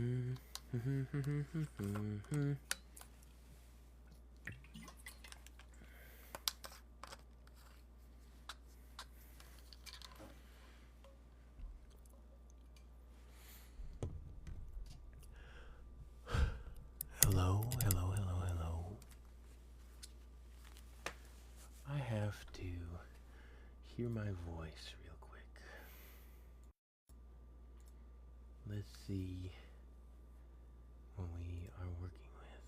Hello, hello, hello, hello. I have to hear my voice real quick. Let's see what we are working with.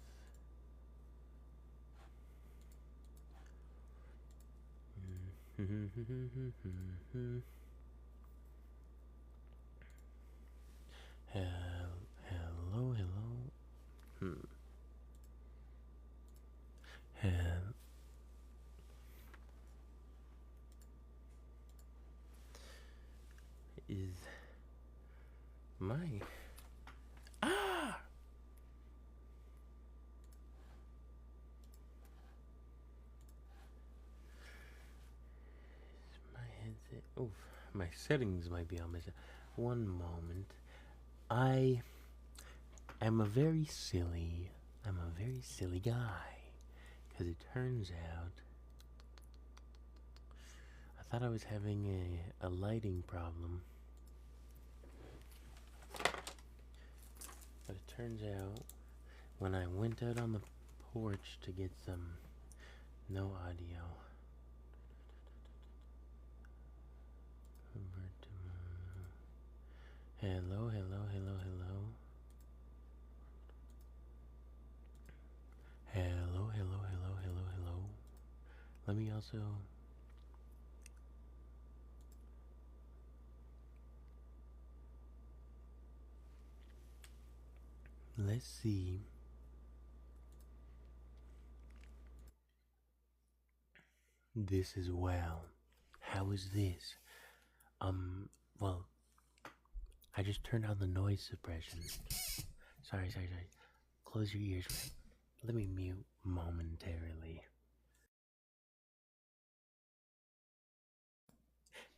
Hello, hello. Is my my headset? Oof, my settings might be on my. One moment. I am a very silly. I'm a very silly guy, because it turns out I thought I was having a lighting problem, but it turns out when I went out on the porch to get some no audio. Hello, hello, hello, hello. Hello, hello, hello, hello, hello. Let me also. Let's see. This as well. How is this? Well, I just turned on the noise suppression. Sorry. Close your ears. Let me mute momentarily.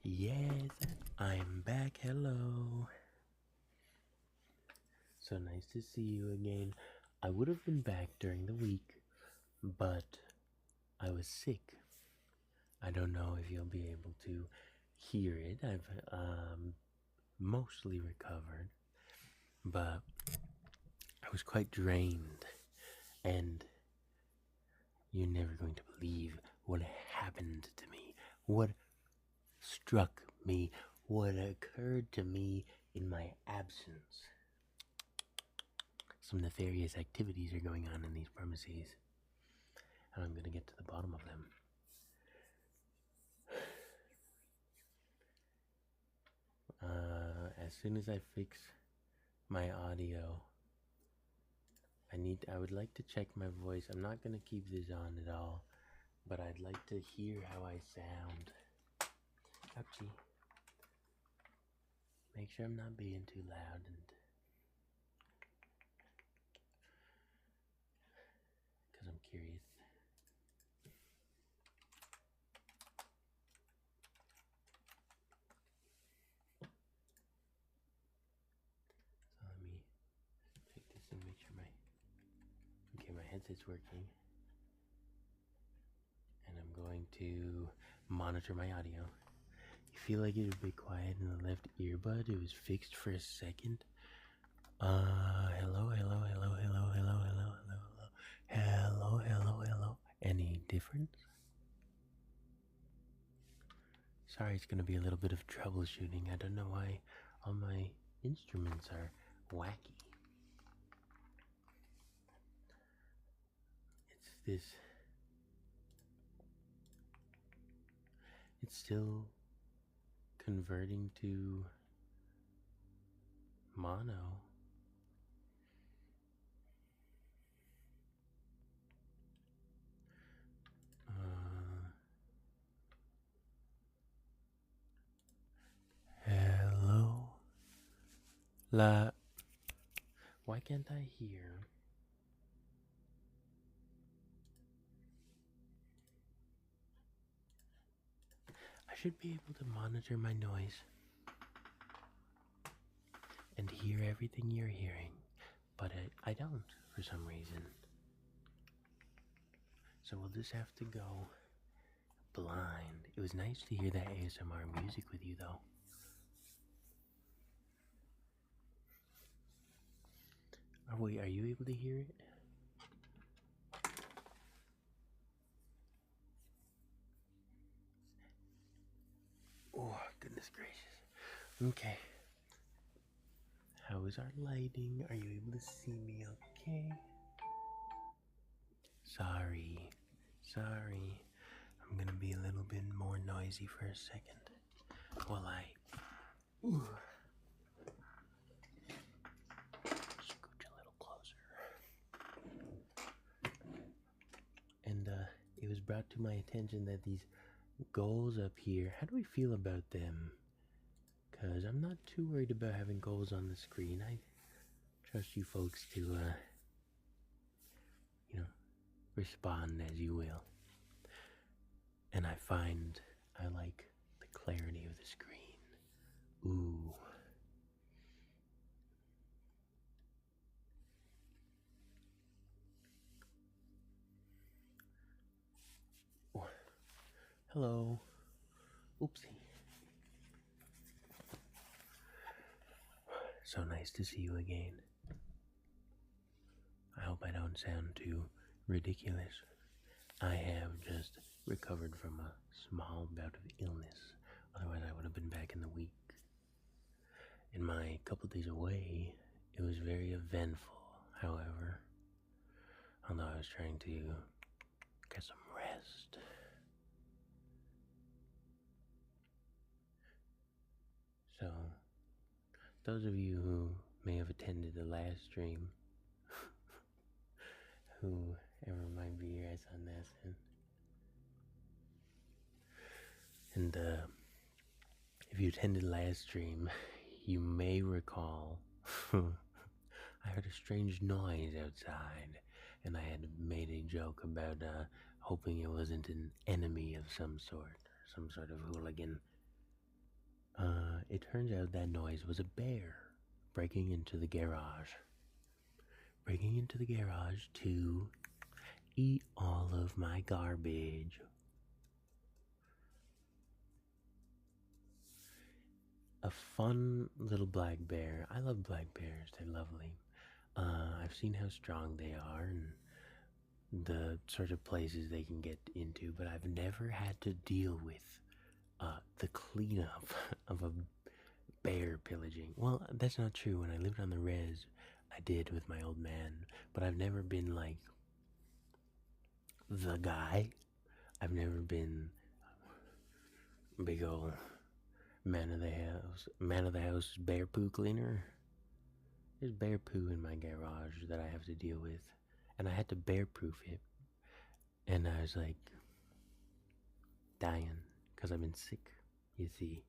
Yes, I'm back. Hello. So nice to see you again. I would have been back during the week, but I was sick. I don't know if you'll be able to hear it. I've mostly recovered, but I was quite drained, and you're never going to believe what happened to me, what struck me, what occurred to me in my absence. Some nefarious activities are going on in these premises, and I'm going to get to the bottom of them. As soon as I fix my audio, I would like to check my voice. I'm not going to keep this on at all, but I'd like to hear how I sound. Ouchie. Make sure I'm not being too loud, and because I'm curious. So let me check this and make sure my headset's working. And I'm going to monitor my audio. You feel like it was a bit quiet in the left earbud? It was fixed for a second. Hello. Hello. Any difference? Sorry, it's gonna be a little bit of troubleshooting. I don't know why all my instruments are wacky. It's still converting to mono. Hello. Why can't I hear? I should be able to monitor my noise and hear everything you're hearing. but I don't for some reason. So we'll just have to go blind. It was nice to hear that ASMR music with you, though. Are you able to hear it? Oh, goodness gracious. Okay. How is our lighting? Are you able to see me okay? Sorry. I'm gonna be a little bit more noisy for a second while I scooch a little closer. And it was brought to my attention that these goals up here, how do we feel about them? Because I'm not too worried about having goals on the screen. I trust you folks to, respond as you will. And I find I like the clarity of the screen. Ooh. Oh. Hello. Oopsie. So nice to see you again. I hope I don't sound too ridiculous. I have just recovered from a small bout of illness. Otherwise, I would have been back in the week. In my couple days away, it was very eventful, however. Although I was trying to get some rest. So, those of you who may have attended the last stream, whoever might be here, I saw Nassin. And if you attended last stream, you may recall I heard a strange noise outside, and I had made a joke about hoping it wasn't an enemy of some sort, or some sort of hooligan. It turns out that noise was a bear breaking into the garage. Breaking into the garage to eat all of my garbage. A fun little black bear. I love black bears. They're lovely. I've seen how strong they are and the sort of places they can get into, but I've never had to deal with the cleanup of a bear pillaging. Well, that's not true. When I lived on the res, I did with my old man, but I've never been like the guy. I've never been big old man of the house bear poo cleaner. There's bear poo in my garage that I have to deal with, and I had to bear proof it, and I was like dying because I've been sick, you see.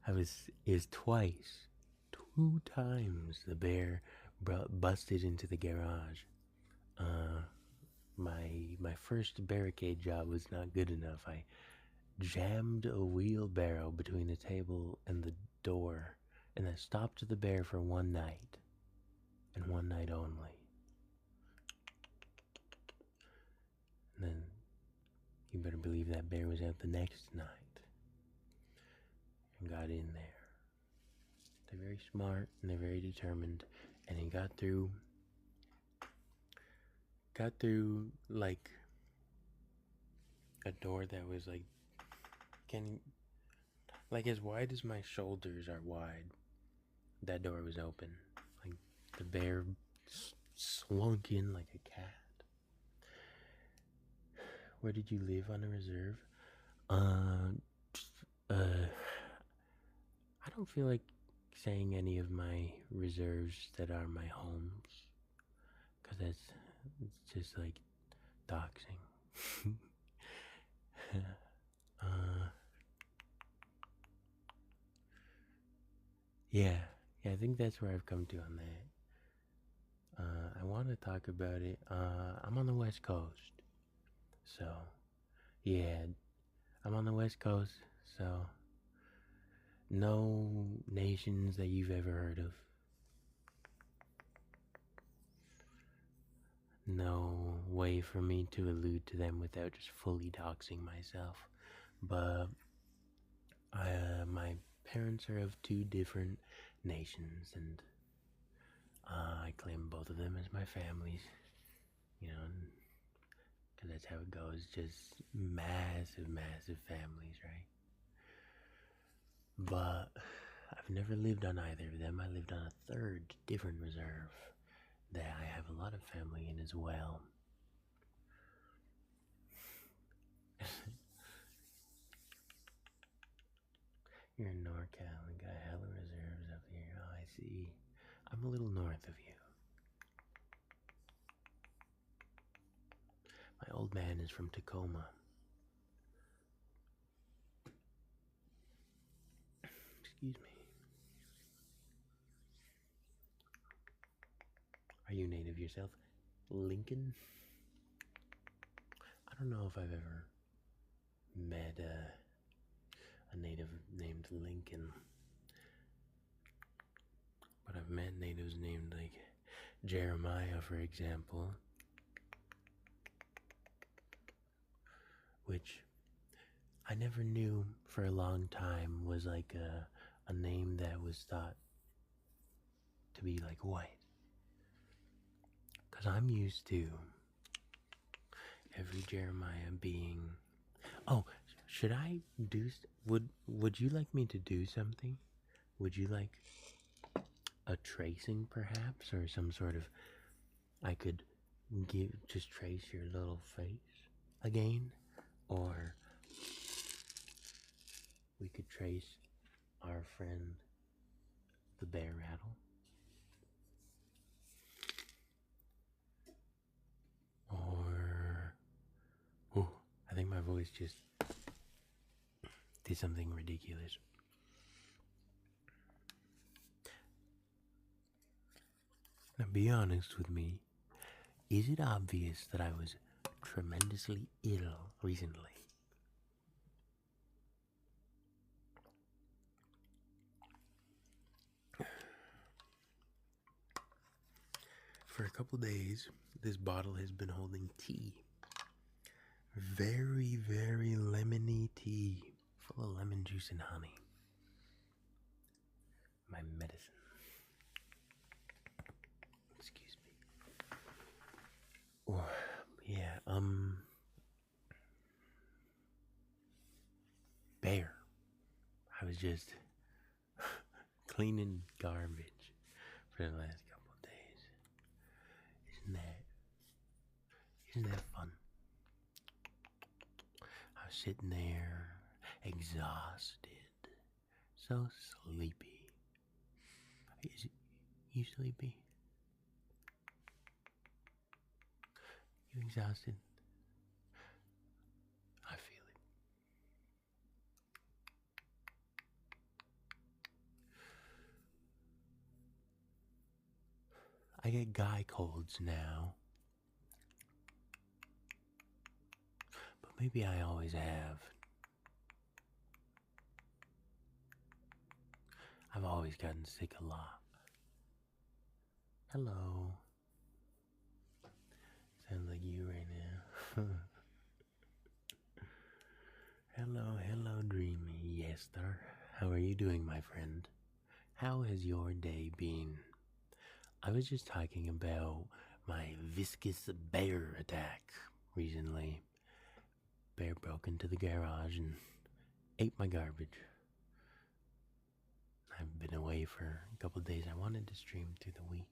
It was twice, 2 times the bear busted into the garage. My first barricade job was not good enough. I jammed a wheelbarrow between the table and the door, and I stopped the bear for one night, and one night only. And then you better believe that bear was out the next night and got in there. They're very smart and they're very determined, and he got through like a door that was like as wide as my shoulders are wide. That door was open. Like the bear slunk in like a cat. Where did you live on a reserve? I don't feel like saying any of my reserves that are my homes, because it's just like doxing. Yeah, I think that's where I've come to on that. I want to talk about it. I'm on the West Coast, so yeah, I'm on the West Coast, so No nations that you've ever heard of? No way for me to allude to them without just fully doxing myself. But my parents are of two different nations, and I claim both of them as my families. You know, because that's how it goes. Just massive, massive families, right? But I've never lived on either of them. I lived on a third different reserve that I have a lot of family in as well. You're in NorCal and got hella reserves up here. Oh, I see. I'm a little north of you. My old man is from Tacoma. Excuse me. Are you native yourself? Lincoln? I don't know if I've ever met a native named Lincoln. But I've met natives named like Jeremiah, for example. Which I never knew for a long time was like a name that was thought to be like white. Because I'm used to every Jeremiah being. Oh, should I do. Would you like me to do something? Would you like a tracing perhaps? Or some sort of. I could just trace your little face again? Or we could trace our friend the bear rattle. Or I think my voice just did something ridiculous. Now be honest with me. Is it obvious that I was tremendously ill recently? For a couple days, this bottle has been holding tea. Very, very lemony tea, full of lemon juice and honey. My medicine. Excuse me. Oh, yeah, bear. I was just cleaning garbage for the last couple of days. Isn't that fun? I was sitting there, exhausted, so sleepy. Is you sleepy? You exhausted? I feel it. I get guy colds now. But maybe I always have. I've always gotten sick a lot. Hello. Sounds like you right now. Hello, Dreamy. Yes, sir. How are you doing, my friend? How has your day been? I was just talking about my viscous bear attack recently. Bear broke into the garage and ate my garbage. I've been away for a couple of days. I wanted to stream through the week,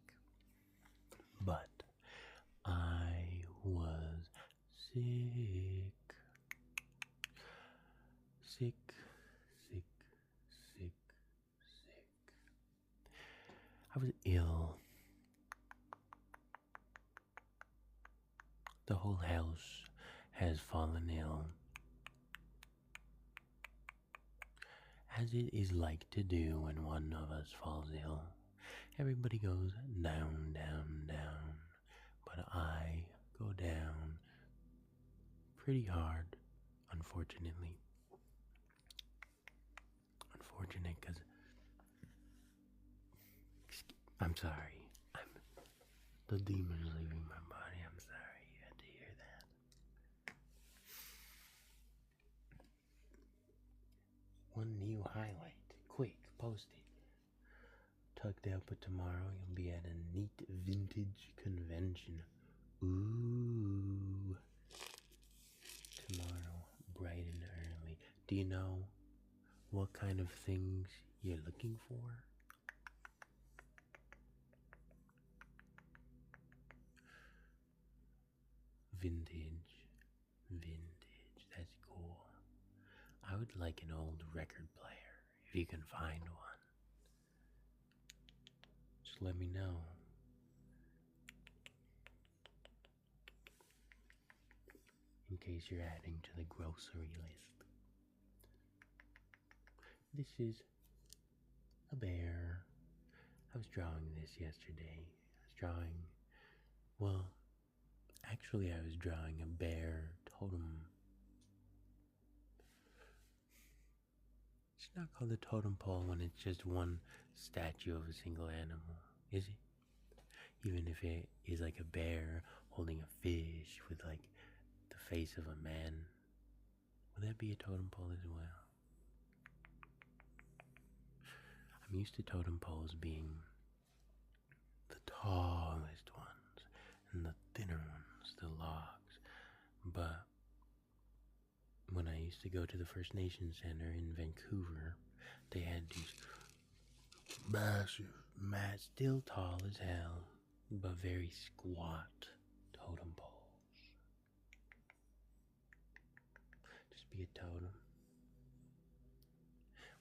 but I was sick. I was ill. The whole house has fallen ill, as it is like to do when one of us falls ill. Everybody goes down, down, down, but I go down pretty hard, unfortunately. Unfortunate because sorry. The demon's leaving my body. I'm sorry you had to hear that. One new highlight. Quick, post it. Tucked out, but tomorrow you'll be at a neat vintage convention. Ooh. Tomorrow, bright and early. Do you know what kind of things you're looking for? Vintage. That's cool. I would like an old record player, if you can find one. Just let me know. In case you're adding to the grocery list. This is a bear. I was drawing this yesterday. Actually I was drawing a bear totem. It's not called a totem pole when it's just one statue of a single animal, is it? Even if it is like a bear holding a fish with like the face of a man, would that be a totem pole as well? I'm used to totem poles being the tallest ones and the thinner ones, the logs. But when I used to go to the First Nations Center in Vancouver, they had these massive, still tall as hell, but very squat totem poles. Just be a totem.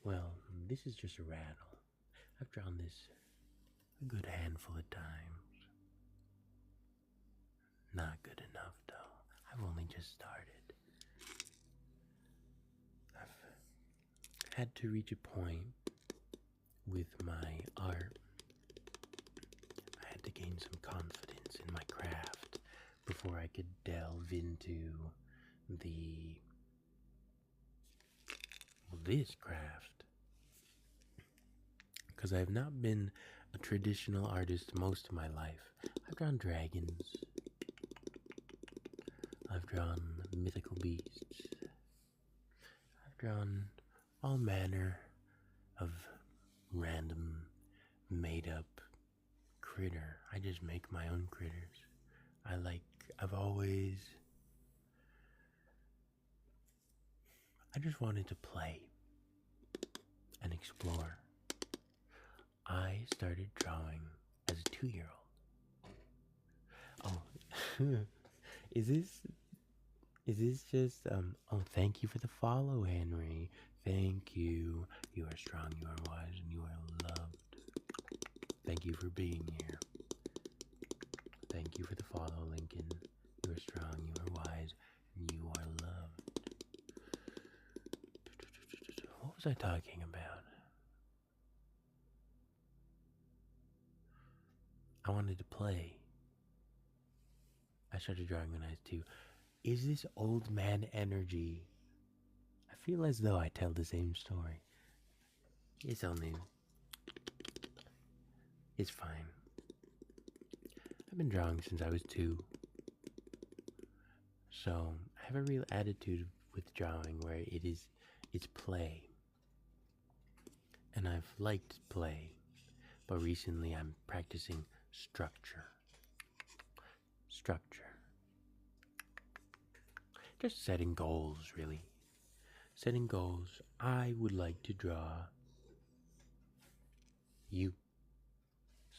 Well, this is just a rattle. I've drawn this a good handful of times. Not good enough, though. I've only just started. I've had to reach a point with my art. I had to gain some confidence in my craft before I could delve into this craft. Because I've not been a traditional artist most of my life. I've drawn dragons. I've drawn mythical beasts. I've drawn all manner of random, made-up critter. I just make my own critters. I just wanted to play and explore. I started drawing as a 2-year-old. Oh, is this just, thank you for the follow, Henry. Thank you. You are strong, you are wise, and you are loved. Thank you for being here. Thank you for the follow, Lincoln. You are strong, you are wise, and you are loved. What was I talking about? I wanted to play. I started drawing when I was 2. Is this old man energy? I feel as though I tell the same story. It's fine. I've been drawing since I was 2. So I have a real attitude with drawing where it's play. And I've liked play. But recently I'm practicing structure. Just setting goals, really. Setting goals. I would like to draw you.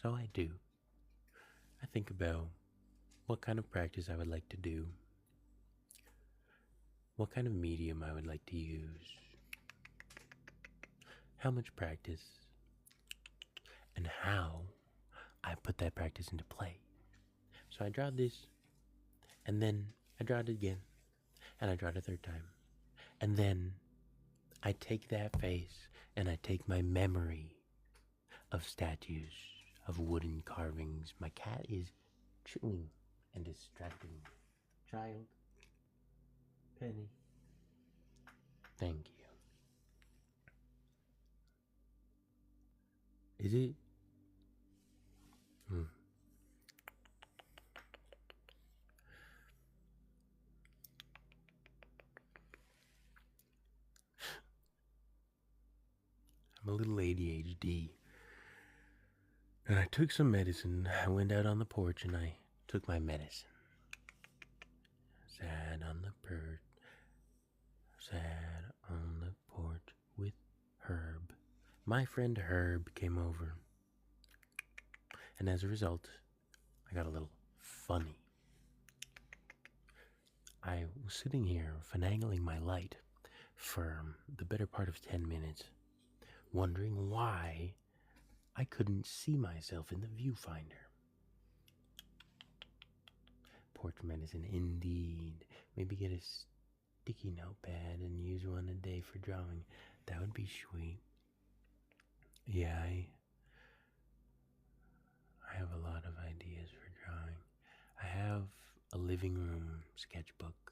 So I do. I think about what kind of practice I would like to do, what kind of medium I would like to use, how much practice, and how I put that practice into play. So I draw this, and then I draw it again, and I draw it a 3rd time. And then I take that face, and I take my memory of statues, of wooden carvings. My cat is chewing and distracting me. Child. Penny. Thank you. Is it I'm a little ADHD. And I took some medicine. I went out on the porch and I took my medicine. Sat on the porch with Herb. My friend Herb came over. And as a result, I got a little funny. I was sitting here finagling my light for the better part of 10 minutes, wondering why I couldn't see myself in the viewfinder. Porch medicine, indeed. Maybe get a sticky notepad and use one a day for drawing. That would be sweet. Yeah, I have a lot of ideas for drawing. I have a living room sketchbook.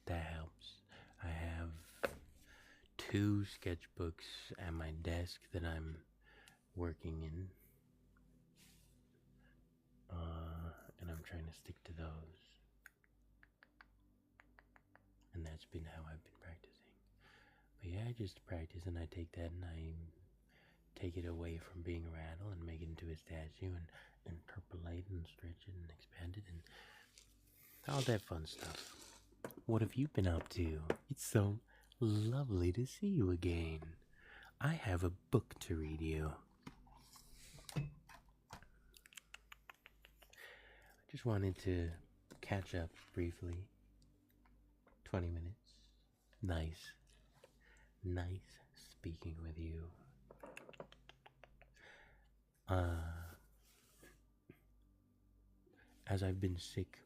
That helps. I have 2 sketchbooks at my desk that I'm working in. And I'm trying to stick to those. And that's been how I've been practicing. But yeah, I just practice and I take that and I take it away from being a rattle and make it into a statue and interpolate and stretch it and expand it and all that fun stuff. What have you been up to? It's so lovely to see you again. I have a book to read you. I just wanted to catch up briefly. 20 minutes. Nice speaking with you. As I've been sick,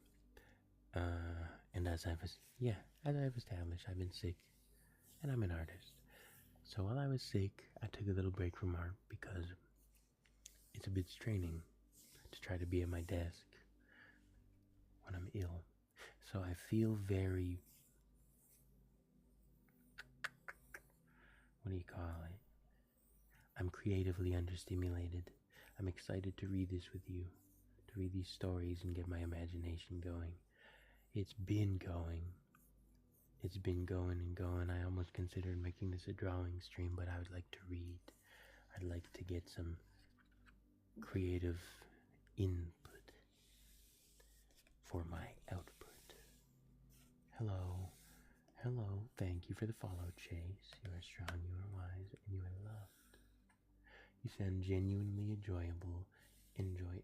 and as I've established, I've been sick, and I'm an artist. So while I was sick, I took a little break from art because it's a bit straining to try to be at my desk when I'm ill. So I feel very, what do you call it? I'm creatively understimulated. I'm excited to read this with you, to read these stories and get my imagination going. It's been going and going. I almost considered making this a drawing stream, but I would like to read. I'd like to get some creative input for my output. Hello. Thank you for the follow, Chase. You are strong, you are wise, and you are loved. You sound genuinely enjoyable. Enjoy.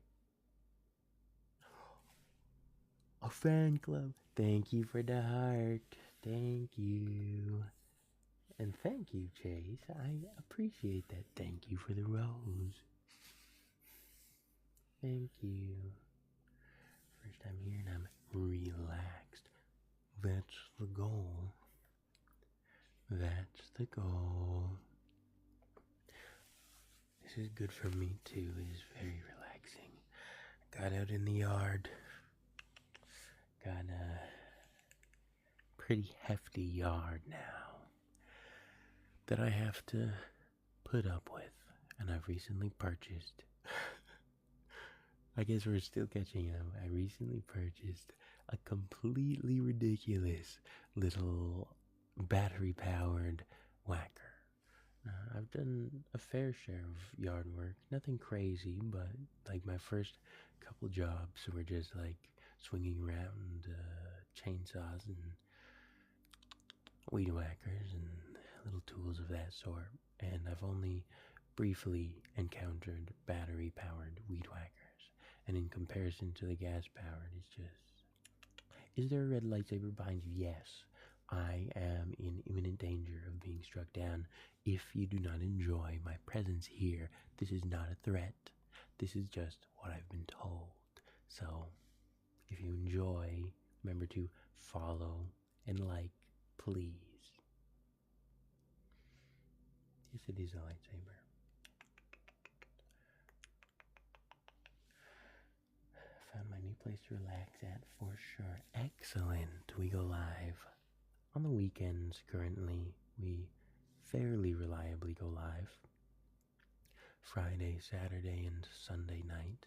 A fan club. Thank you for the heart. Thank you. And thank you, Chase. I appreciate that. Thank you for the rose. Thank you. First time here and I'm relaxed. That's the goal. That's the goal. This is good for me too. It is very relaxing. Got out in the yard. Got a pretty hefty yard now that I have to put up with. And I've recently purchased, I guess we're still catching up. I recently purchased a completely ridiculous little battery-powered whacker. I've done a fair share of yard work. Nothing crazy, but like my first couple jobs were just like swinging around chainsaws and weed whackers and little tools of that sort. And I've only briefly encountered battery-powered weed whackers. And in comparison to the gas-powered, it's just... Is there a red lightsaber behind you? Yes. I am in imminent danger of being struck down. If you do not enjoy my presence here, this is not a threat. This is just what I've been told. So, if you enjoy, remember to follow and like, please. Yes, it is a lightsaber. Found my new place to relax at for sure. Excellent. We go live on the weekends currently. We fairly reliably go live Friday, Saturday, and Sunday night.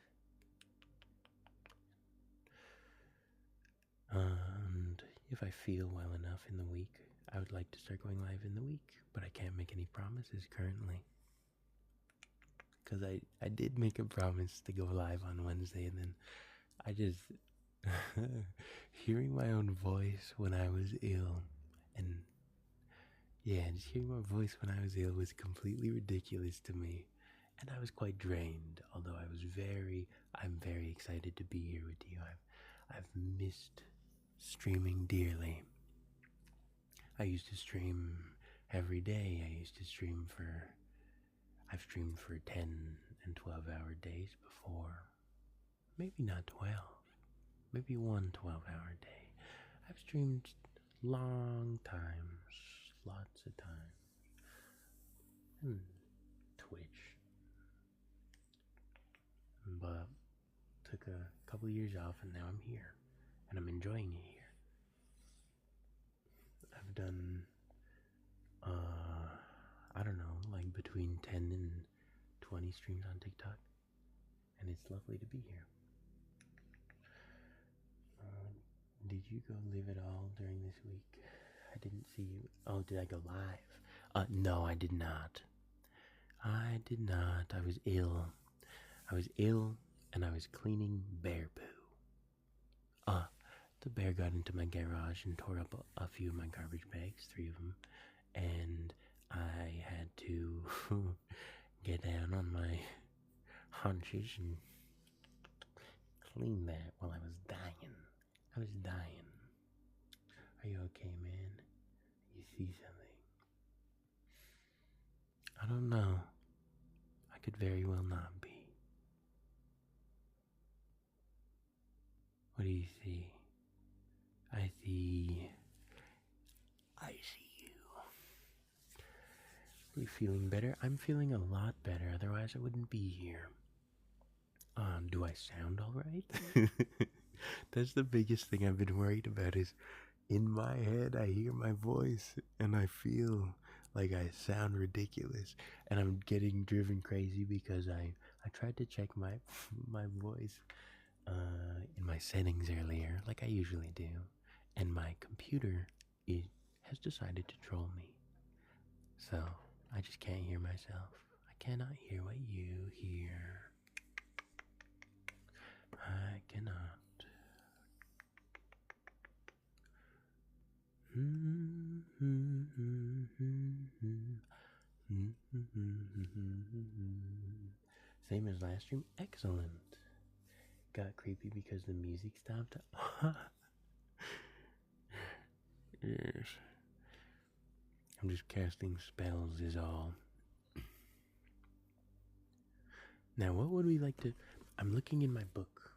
And if I feel well enough in the week, I would like to start going live in the week, but I can't make any promises currently. because I did make a promise to go live on Wednesday, and then I just hearing my own voice when I was ill, and yeah, just hearing my voice when I was ill was completely ridiculous to me, and I was quite drained. Although I'm very excited to be here with you. I've missed streaming dearly. I used to stream every day. I've streamed for 10 and 12-hour days before. Maybe not 12. Maybe one 12-hour day. I've streamed long times, lots of times. Twitch. But took a couple years off, and now I'm here. And I'm enjoying it here. I've done, I don't know, like between 10 and 20 streams on TikTok. And it's lovely to be here. Did you go live at all during this week? I didn't see you. Oh, did I go live? No, I did not. I was ill. And I was cleaning bear poo. The bear got into my garage and tore up a few of my garbage bags, 3 of them, and I had to get down on my haunches and clean that while I was dying. Are you okay, man? You see something? I don't know. I could very well not be. What do you see? I see you. Are you feeling better? I'm feeling a lot better, otherwise I wouldn't be here. Do I sound alright? That's the biggest thing I've been worried about is in my head I hear my voice and I feel like I sound ridiculous, and I'm getting driven crazy because I tried to check my voice in my settings earlier, like I usually do, and my computer has decided to troll me. So I just can't hear myself. I cannot hear what you hear. I cannot. Same as last stream? Excellent. Got creepy because the music stopped. Yes. I'm just casting spells is all. Now what would we like to... I'm looking in my book.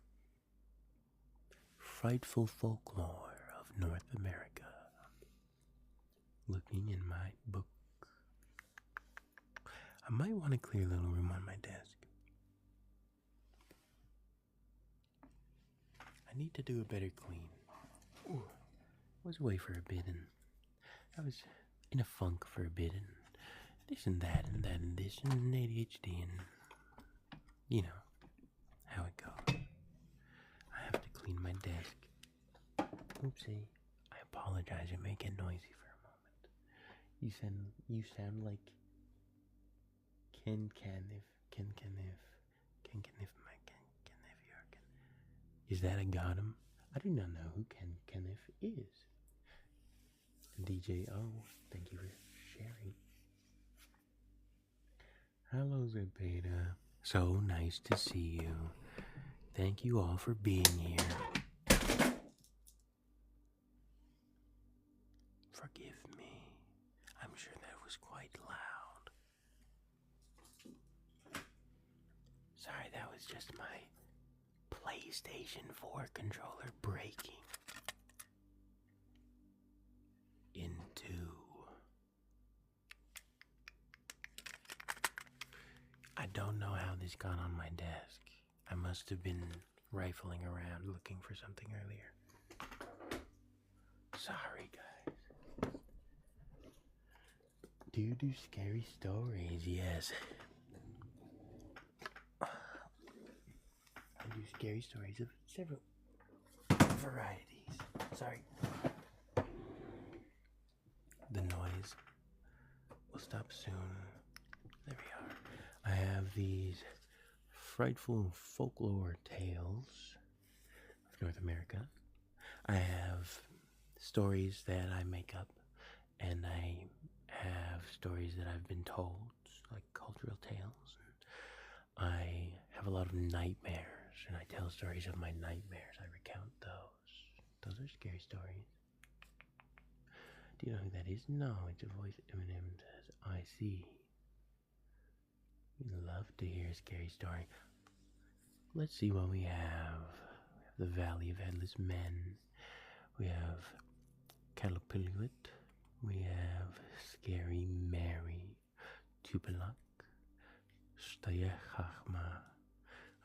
Frightful Folklore of North America. Looking in my book. I might want to clear a little room on my desk. I need to do a better clean. Ooh, I was away for a bit, and I was in a funk for a bit, and this and that and that and this and ADHD and you know how it goes. I have to clean my desk. Oopsie. I apologize. It may get noisy for a moment. You sound like Ken Kenneth. Is that a Gotham? I do not know who Ken Kenneth is. DJ O, thank you for sharing. Hello, Zebeda. So nice to see you. Thank you all for being here. Forgive me. I'm sure that was quite loud. Sorry, that was just my PlayStation 4 controller breaking into... I don't know how this got on my desk. I must have been rifling around looking for something earlier. Sorry, guys. Do you do scary stories? Yes. I do scary stories of several varieties. Sorry. The noise will stop soon. There we are. I I have these frightful folklore tales of North America. I have stories that I make up, and I have stories that I've been told, like cultural tales. I have a lot of nightmares, and I tell stories of my nightmares. I recount those. Those are scary stories. Do you know who that is? No, it's a voice Eminem says, I see. We love to hear a scary story. Let's see what we have. We have the Valley of Headless Men. We have Calipilluit. We have Scary Mary. Tupelak. Stayechachma.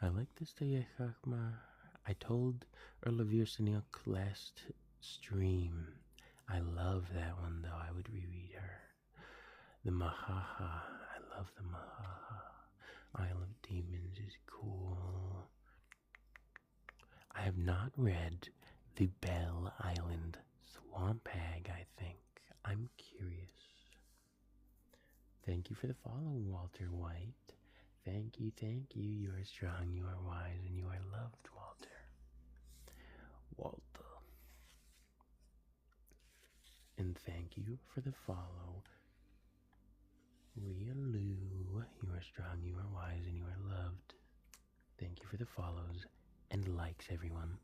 I like the Stayechachma. I told Earl of Yersinuk last stream. I love that one though. I would reread her. The Mahaha. I love the Mahaha. Isle of Demons is cool. I have not read the Bell Island Swamp Hag, I think. I'm curious. Thank you for the follow, Walter White. Thank you, thank you. You are strong, you are wise, and you are loved, Walter. Walter. And thank you for the follow, Rialoo. You are strong, you are wise, and you are loved. Thank you for the follows and likes, everyone.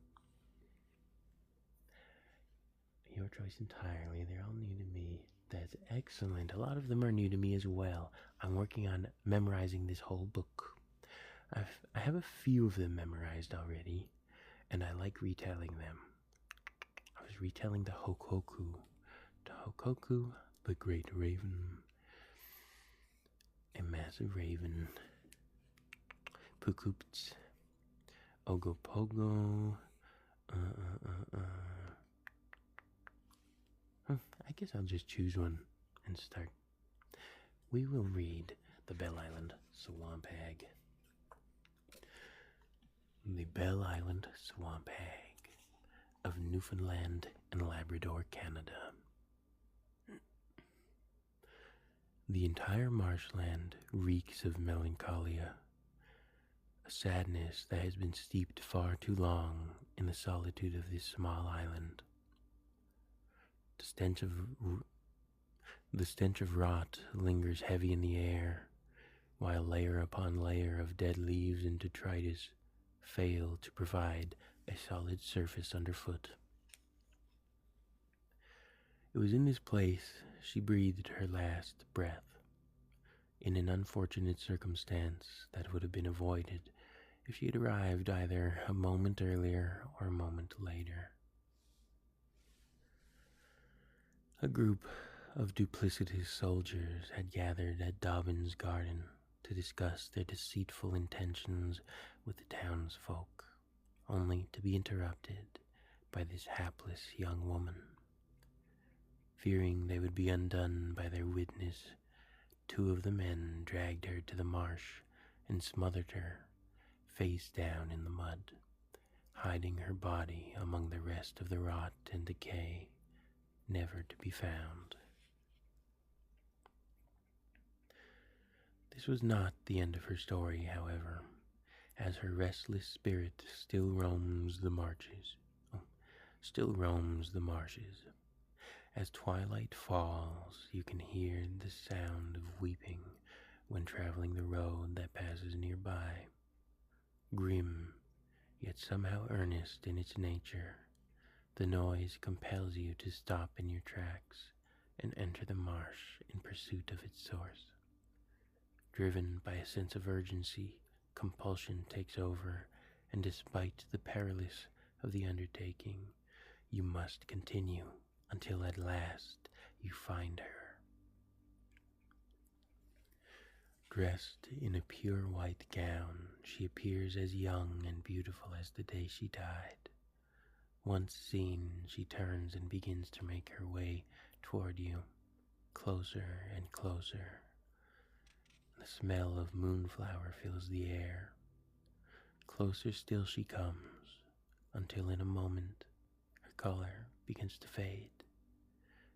Your choice entirely. They're all new to me. That's excellent. A lot of them are new to me as well. I'm working on memorizing this whole book. I have a few of them memorized already, and I like retelling them. I was retelling the Hokoku. Hokoku, the Great Raven. A massive raven. Pukupts. Ogopogo. I guess I'll just choose one and start. We will read the Bell Island Swamp Hag. The Bell Island Swamp Hag of Newfoundland and Labrador, Canada. The entire marshland reeks of melancholia, a sadness that has been steeped far too long in the solitude of this small island. The stench of rot lingers heavy in the air, while layer upon layer of dead leaves and detritus fail to provide a solid surface underfoot. It was in this place she breathed her last breath, in an unfortunate circumstance that would have been avoided if she had arrived either a moment earlier or a moment later. A group of duplicitous soldiers had gathered at Dobbin's garden to discuss their deceitful intentions with the townsfolk, only to be interrupted by this hapless young woman. Fearing they would be undone by their witness, 2 of the men dragged her to the marsh and smothered her, face down in the mud, hiding her body among the rest of the rot and decay, never to be found. This was not the end of her story, however, as her restless spirit still roams the marshes. As twilight falls, you can hear the sound of weeping when traveling the road that passes nearby. Grim, yet somehow earnest in its nature, the noise compels you to stop in your tracks and enter the marsh in pursuit of its source. Driven by a sense of urgency, compulsion takes over, and despite the perilous of the undertaking, you must continue until at last you find her. Dressed in a pure white gown, she appears as young and beautiful as the day she died. Once seen, she turns and begins to make her way toward you, closer and closer. The smell of moonflower fills the air. Closer still she comes, until in a moment her color begins to fade.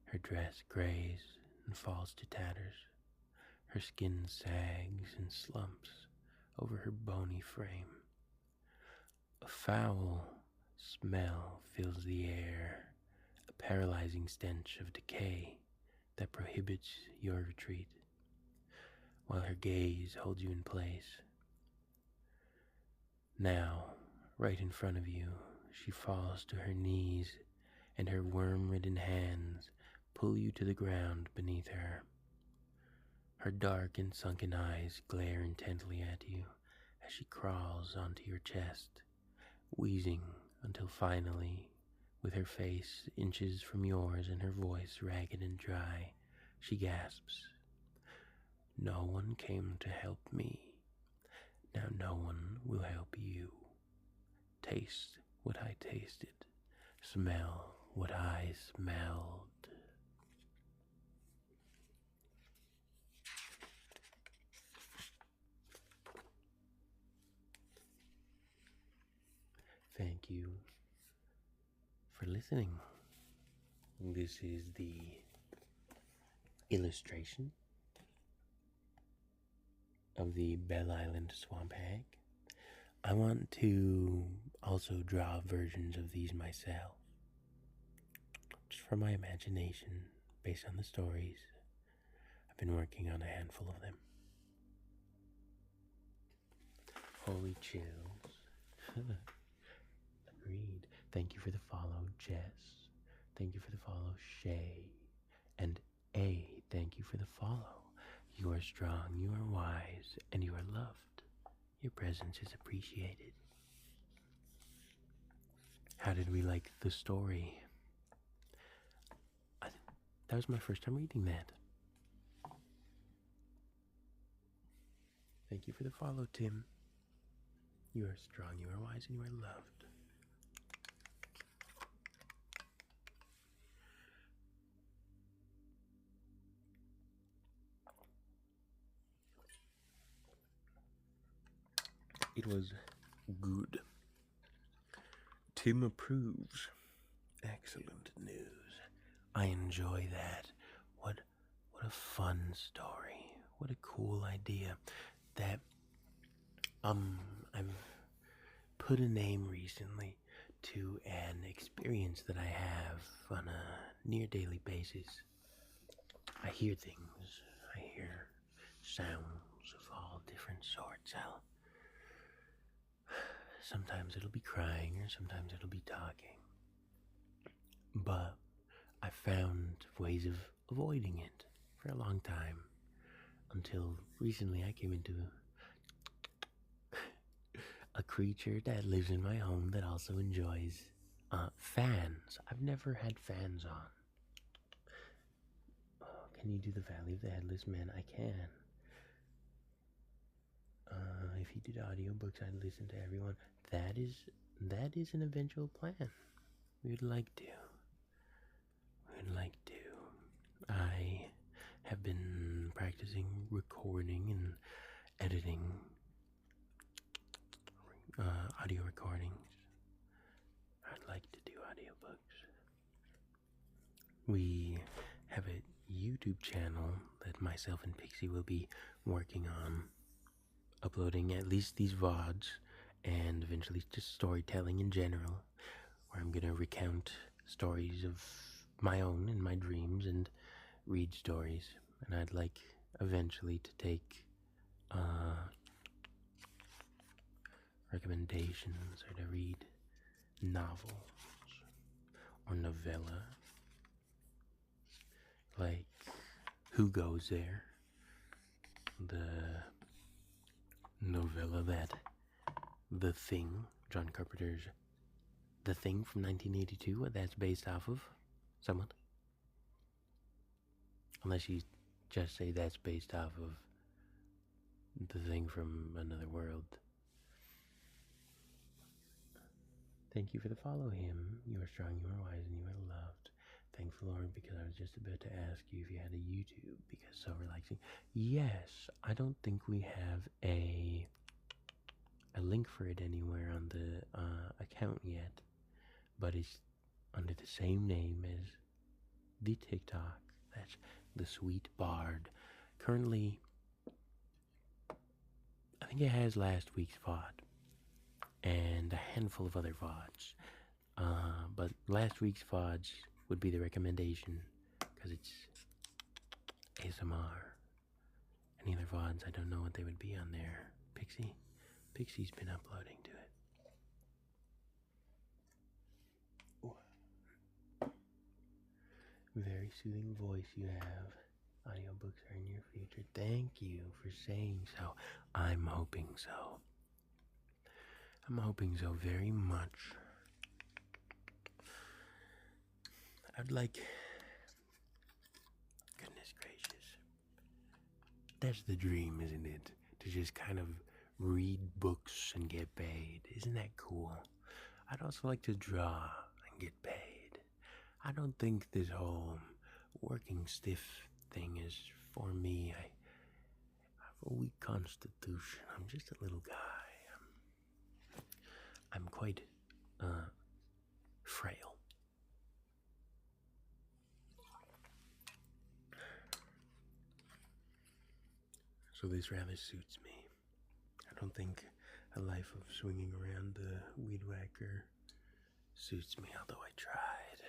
Her dress grays and falls to tatters. Her skin sags and slumps over her bony frame. A foul smell fills the air, a paralyzing stench of decay that prohibits your retreat, while her gaze holds you in place. Now, right in front of you, she falls to her knees, and her worm-ridden hands pull you to the ground beneath her. Her dark and sunken eyes glare intently at you as she crawls onto your chest, wheezing until finally, with her face inches from yours and her voice ragged and dry, she gasps, "No one came to help me. Now no one will help you. Taste what I tasted. Smell what I smelled." Thank you for listening. This is the illustration of the Bell Island Swamp Hag. I want to also draw versions of these myself, just from my imagination, based on the stories. I've been working on a handful of them. Holy chills. Agreed. Thank you for the follow, Jess. Thank you for the follow, Shay. And thank you for the follow. You are strong, you are wise, and you are loved. Your presence is appreciated. How did we like the story? That was my first time reading that. Thank you for the follow, Tim. You are strong, you are wise, and you are loved. It was good. Tim approves. Excellent news. I enjoy that. What a fun story. What a cool idea. That I've put a name recently to an experience that I have on a near daily basis. I hear things. I hear sounds of all different sorts. Sometimes it'll be crying or sometimes it'll be talking. But I found ways of avoiding it for a long time until recently I came into a creature that lives in my home that also enjoys fans. I've never had fans on. Oh, can you do the Valley of the Headless Man? I can. If he did audiobooks, I'd listen to everyone. That is an eventual plan. We'd like to. I have been practicing recording and editing audio recordings. I'd like to do audiobooks. We have a YouTube channel that myself and Pixie will be working on uploading at least these VODs and eventually just storytelling in general, where I'm gonna recount stories of my own and my dreams and read stories. And I'd like eventually to take recommendations or to read novels or novella, like Who Goes There, the novella that The Thing, John Carpenter's The Thing from 1982, that's based off of, somewhat. Unless you just say that's based off of The Thing from Another World. Thank you for the follow, him. You are strong, you are wise, and you are loved. Thankful, Lord, because I was just about to ask you if you had a YouTube, because so relaxing. Yes, I don't think we have a link for it anywhere on the account yet, but it's under the same name as the TikTok. That's the Sweet Bard. Currently, think it has last week's VOD and a handful of other VODs. But last week's VODs would be the recommendation because it's ASMR. Any other VODs, I don't know what they would be on there. Pixie's been uploading to it. Ooh. Very soothing voice you have. Audiobooks are in your future. Thank you for saying so. I'm hoping so. I'm hoping so very much. I'd like... Goodness gracious. That's the dream, isn't it? To just kind of read books and get paid. Isn't that cool? I'd also like to draw and get paid. I don't think this whole working stiff thing is for me. I have a weak constitution. I'm just a little guy. I'm quite frail. So this rather suits me. I don't think a life of swinging around the weed whacker suits me, although I tried.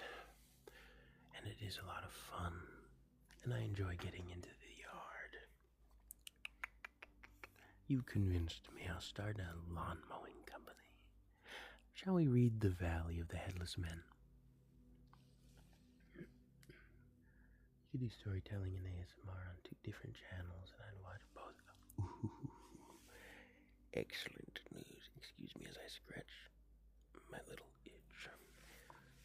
And it is a lot of fun. And I enjoy getting into the yard. You convinced me. I'll start a lawn mowing company. Shall we read The Valley of the Headless Men? You do storytelling and ASMR on 2 different channels, and I'd watch both. Ooh, excellent news. Excuse me as I scratch my little itch.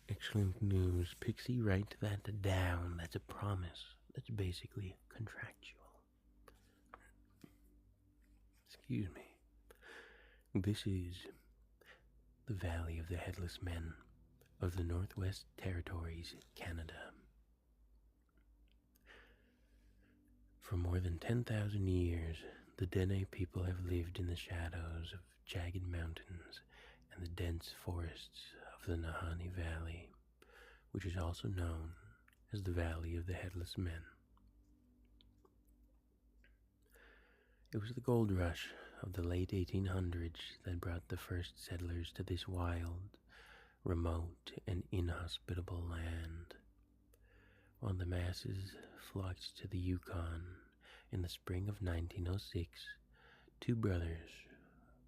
Excellent news. Pixie, write that down. That's a promise. That's basically contractual. Excuse me. This is the Valley of the Headless Men of the Northwest Territories, Canada. For more than 10,000 years, the Dene people have lived in the shadows of jagged mountains and the dense forests of the Nahanni Valley, which is also known as the Valley of the Headless Men. It was the gold rush of the late 1800s that brought the first settlers to this wild, remote, and inhospitable land. While the masses flocked to the Yukon in the spring of 1906, 2 brothers,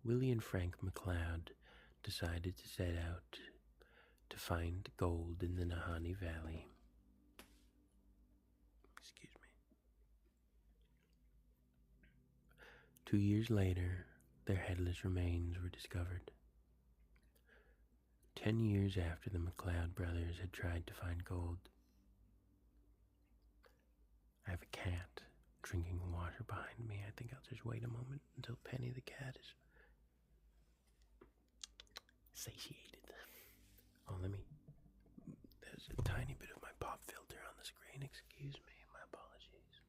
Willie and Frank McLeod, decided to set out to find gold in the Nahanni Valley. Excuse me. 2 years later, their headless remains were discovered. 10 years after the McLeod brothers had tried to find gold. I have a cat drinking water behind me. I think I'll just wait a moment until Penny the cat is satiated. Oh, there's a tiny bit of my pop filter on the screen. Excuse me, my apologies.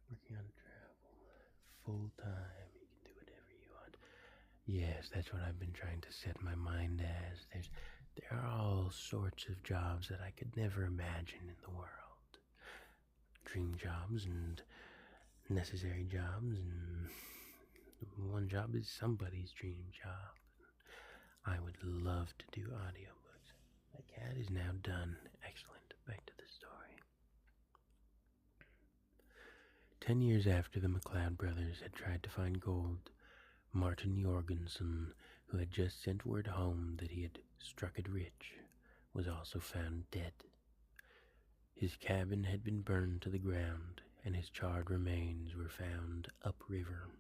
Working on travel full time. You can do whatever you want. Yes, that's what I've been trying to set my mind as. There are all sorts of jobs that I could never imagine in the world. Dream jobs and necessary jobs, and one job is somebody's dream job. I would love to do audiobooks. My cat is now done. Excellent. Back to the story. 10 years after the McLeod brothers had tried to find gold, Martin Jorgensen, who had just sent word home that he had struck it rich, was also found dead. His cabin had been burned to the ground, and his charred remains were found upriver.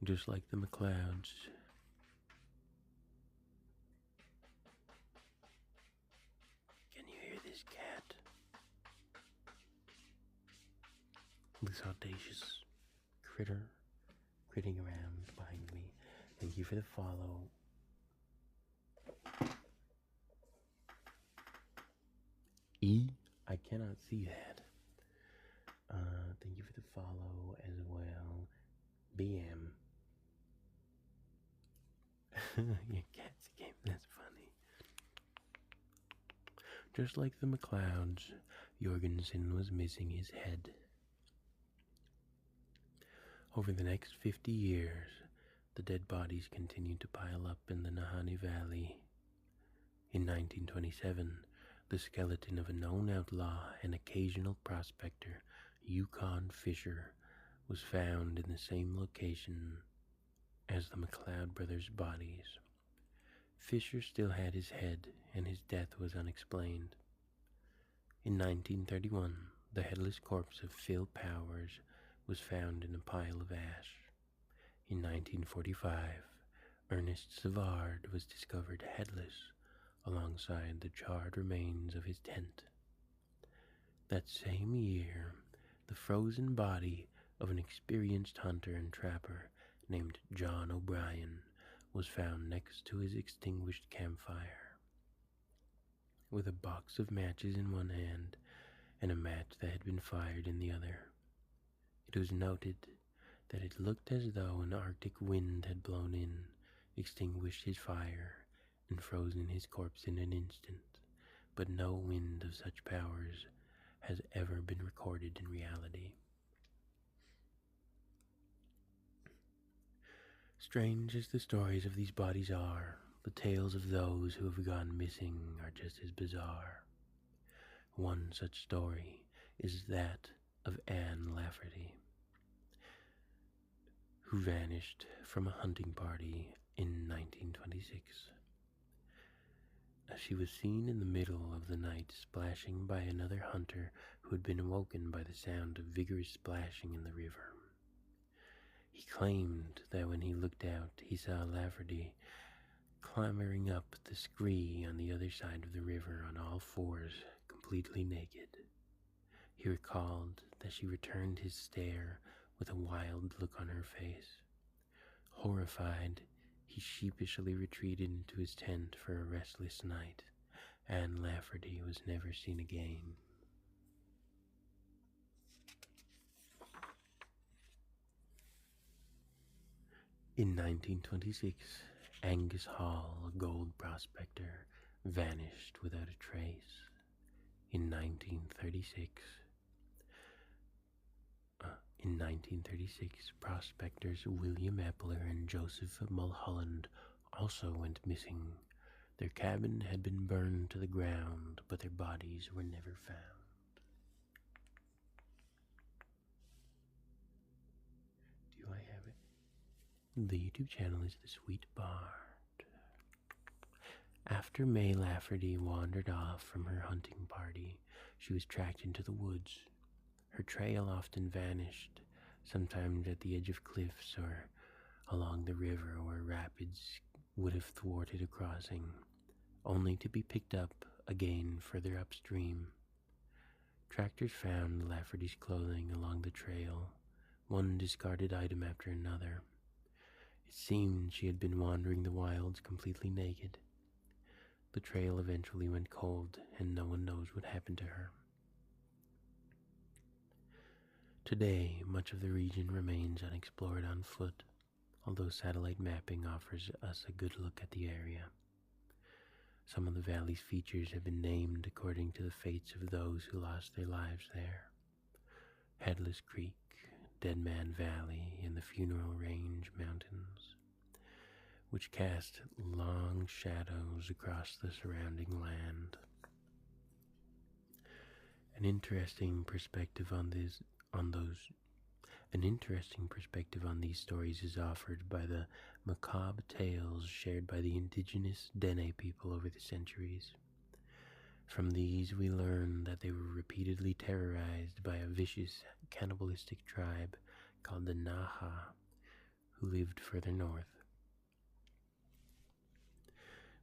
Just like the McLeods. Can you hear this cat? This audacious critter critting around behind me. Thank you for the follow. I cannot see that. Thank you for the follow as well. BM. Your cat's a game. That's funny. Just like the McLeods, Jorgensen was missing his head Over the next 50 years, the dead bodies continued to pile up in the Nahanni Valley. In 1927, the skeleton of a known outlaw and occasional prospector, Yukon Fisher, was found in the same location as the McLeod brothers' bodies. Fisher still had his head, and his death was unexplained. In 1931, the headless corpse of Phil Powers was found in a pile of ash. In 1945, Ernest Savard was discovered headless alongside the charred remains of his tent. That same year, the frozen body of an experienced hunter and trapper named John O'Brien was found next to his extinguished campfire. With a box of matches in one hand and a match that had been fired in the other, it was noted that it looked as though an Arctic wind had blown in, extinguished his fire, and frozen his corpse in an instant, but no wind of such powers has ever been recorded in reality. Strange as the stories of these bodies are, the tales of those who have gone missing are just as bizarre. One such story is that of Anne Lafferty, who vanished from a hunting party in 1926. She was seen in the middle of the night splashing by another hunter who had been awoken by the sound of vigorous splashing in the river. He claimed that when he looked out, he saw Lafferty clambering up the scree on the other side of the river on all fours, completely naked. He recalled that she returned his stare with a wild look on her face. Horrified, he sheepishly retreated into his tent for a restless night. Anne Lafferty was never seen again. In 1926, Angus Hall, a gold prospector, vanished without a trace. In 1936, prospectors William Epler and Joseph Mulholland also went missing. Their cabin had been burned to the ground, but their bodies were never found. Do I have it? The YouTube channel is The Sweet Bard. After May Lafferty wandered off from her hunting party, she was tracked into the woods. Her trail often vanished, sometimes at the edge of cliffs or along the river where rapids would have thwarted a crossing, only to be picked up again further upstream. Tractors found Lafferty's clothing along the trail, one discarded item after another. It seemed she had been wandering the wilds completely naked. The trail eventually went cold, and no one knows what happened to her. Today, much of the region remains unexplored on foot, although satellite mapping offers us a good look at the area. Some of the valley's features have been named according to the fates of those who lost their lives there. Headless Creek, Dead Man Valley, and the Funeral Range Mountains, which cast long shadows across the surrounding land. An interesting perspective on these stories is offered by the macabre tales shared by the indigenous Dene people over the centuries. From these we learn that they were repeatedly terrorized by a vicious cannibalistic tribe called the Naha, who lived further north.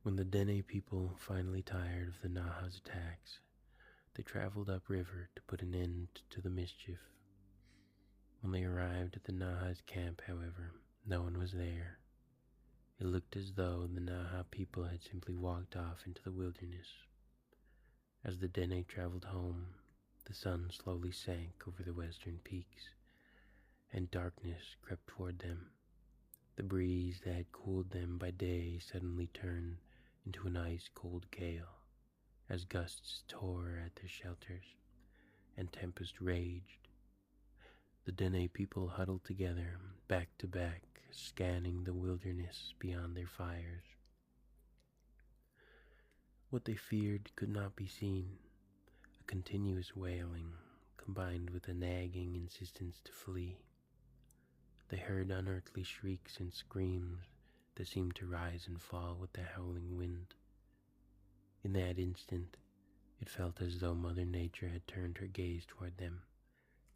When the Dene people finally tired of the Naha's attacks, they traveled upriver to put an end to the mischief. When they arrived at the Naha's camp, however, no one was there. It looked as though the Naha people had simply walked off into the wilderness. As the Dene traveled home, the sun slowly sank over the western peaks, and darkness crept toward them. The breeze that had cooled them by day suddenly turned into an ice-cold gale, as gusts tore at their shelters, and tempest raged. The Dene people huddled together, back to back, scanning the wilderness beyond their fires. What they feared could not be seen, a continuous wailing combined with a nagging insistence to flee. They heard unearthly shrieks and screams that seemed to rise and fall with the howling wind. In that instant, it felt as though Mother Nature had turned her gaze toward them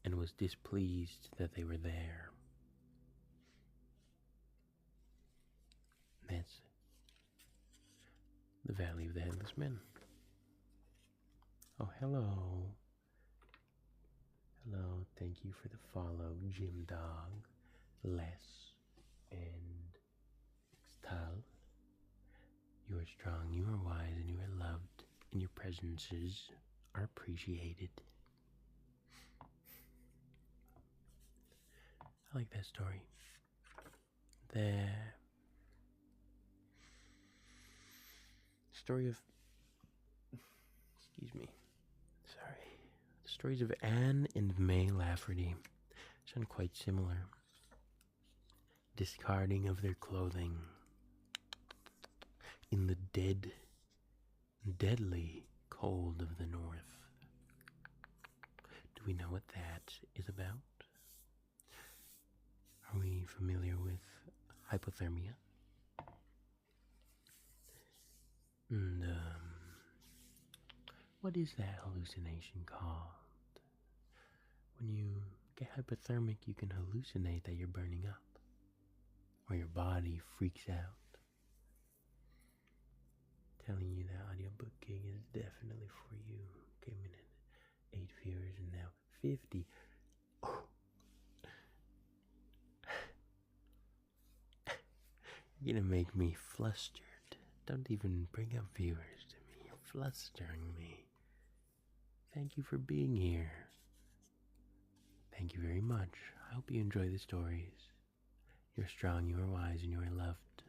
and was displeased that they were there. That's the Valley of the Headless Men. Oh, hello. Hello, thank you for the follow, Jim Dog, Les, and Xtal. You are strong, you are wise, and you are loved, and your presences are appreciated. I like that story. The story of, the stories of Anne and May Lafferty sound quite similar. Discarding of their clothing in the deadly cold of the north. Do we know what that is about? Are we familiar with hypothermia? And, what is that hallucination called? When you get hypothermic, you can hallucinate that you're burning up, or your body freaks out. Telling you that audiobook gig is definitely for you. Came in at 8 viewers and now 50. Oh. You're gonna make me flustered. Don't even bring up viewers to me. You're flustering me. Thank you for being here. Thank you very much. I hope you enjoy the stories. You're strong, you are wise, and you are loved.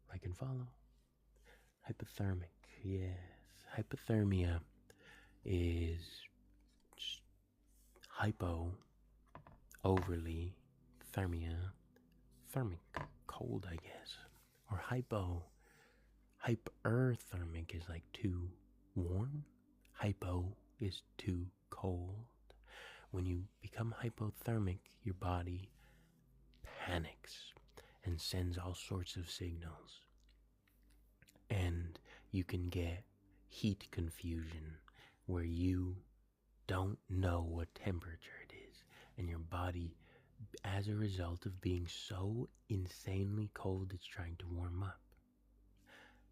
Like and follow. Hypothermic, yes. Hypothermia is hypo, overly, thermia, thermic, cold, I guess. Or hyperthermic is like too warm. Hypo is too cold. When you become hypothermic, your body panics and sends all sorts of signals. And you can get heat confusion where you don't know what temperature it is. And your body, as a result of being so insanely cold, it's trying to warm up.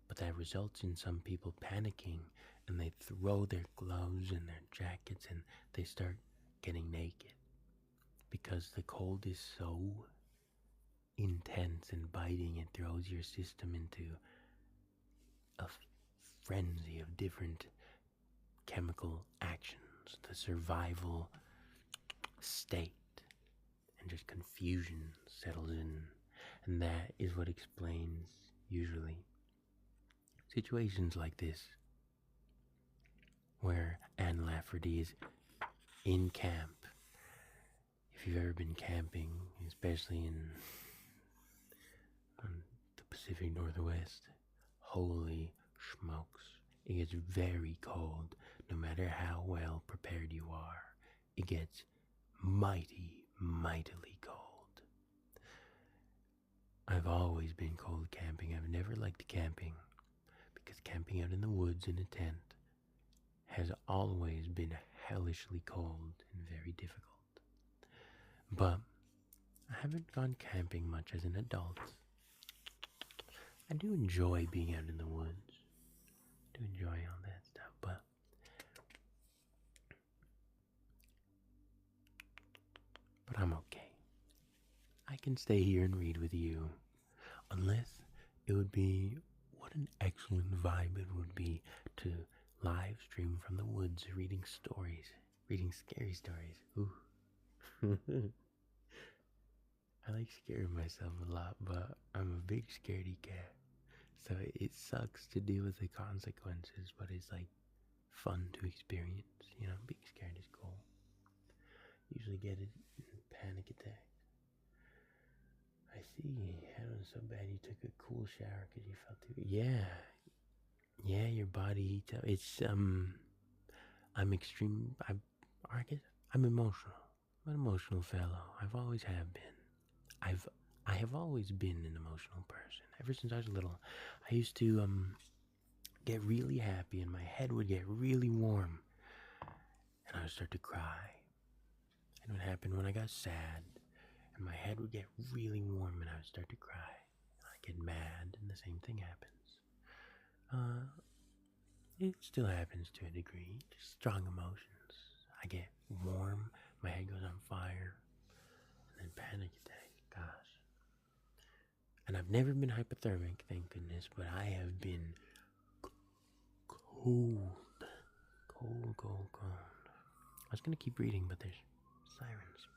But that results in some people panicking and they throw their gloves and their jackets and they start getting naked because the cold is so intense and biting, it throws your system into a frenzy of different chemical actions, the survival state, and just confusion settles in. And that is what explains, usually, situations like this, where Anne Lafferty is in camp. If you've ever been camping, especially in the Pacific Northwest, holy smokes, it gets very cold. No matter how well prepared you are, it gets mightily cold. I've always been cold camping. I've never liked camping because camping out in the woods in a tent has always been hellishly cold and very difficult. But I haven't gone camping much as an adult. I do enjoy being out in the woods. I do enjoy all that stuff, but I'm okay. I can stay here and read with you. Unless it would be, what an excellent vibe it would be to live stream from the woods reading stories, reading scary stories. Ooh. I like scaring myself a lot, but I'm a big scaredy cat. So it sucks to deal with the consequences, but it's like fun to experience. Being scared is cool. Usually get it in panic attack. I see. That was so bad you took a cool shower because you felt too. Yeah. Yeah, your body heats up. I'm extreme. I guess I'm emotional. I'm an emotional fellow. I've always have been. I have always been an emotional person. Ever since I was little, I used to get really happy and my head would get really warm and I would start to cry. And it would happen when I got sad and my head would get really warm and I would start to cry. I'd get mad and the same thing happens. It still happens to a degree. Just strong emotions. I get warm, my head goes on fire, and then panic attack. Gosh. And I've never been hypothermic, thank goodness, but I have been cold. Cold. I was gonna keep reading, but there's sirens.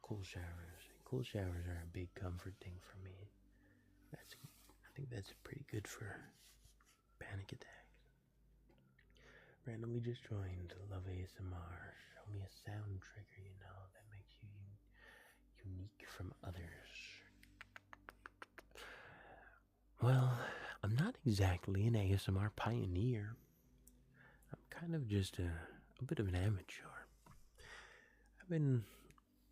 Cool showers. Cool showers are a big comfort thing for me. I think that's pretty good for panic attacks. Randomly just joined Love ASMR. Show me a sound trigger, that makes you unique from others. Well, I'm not exactly an ASMR pioneer. I'm kind of just a bit of an amateur.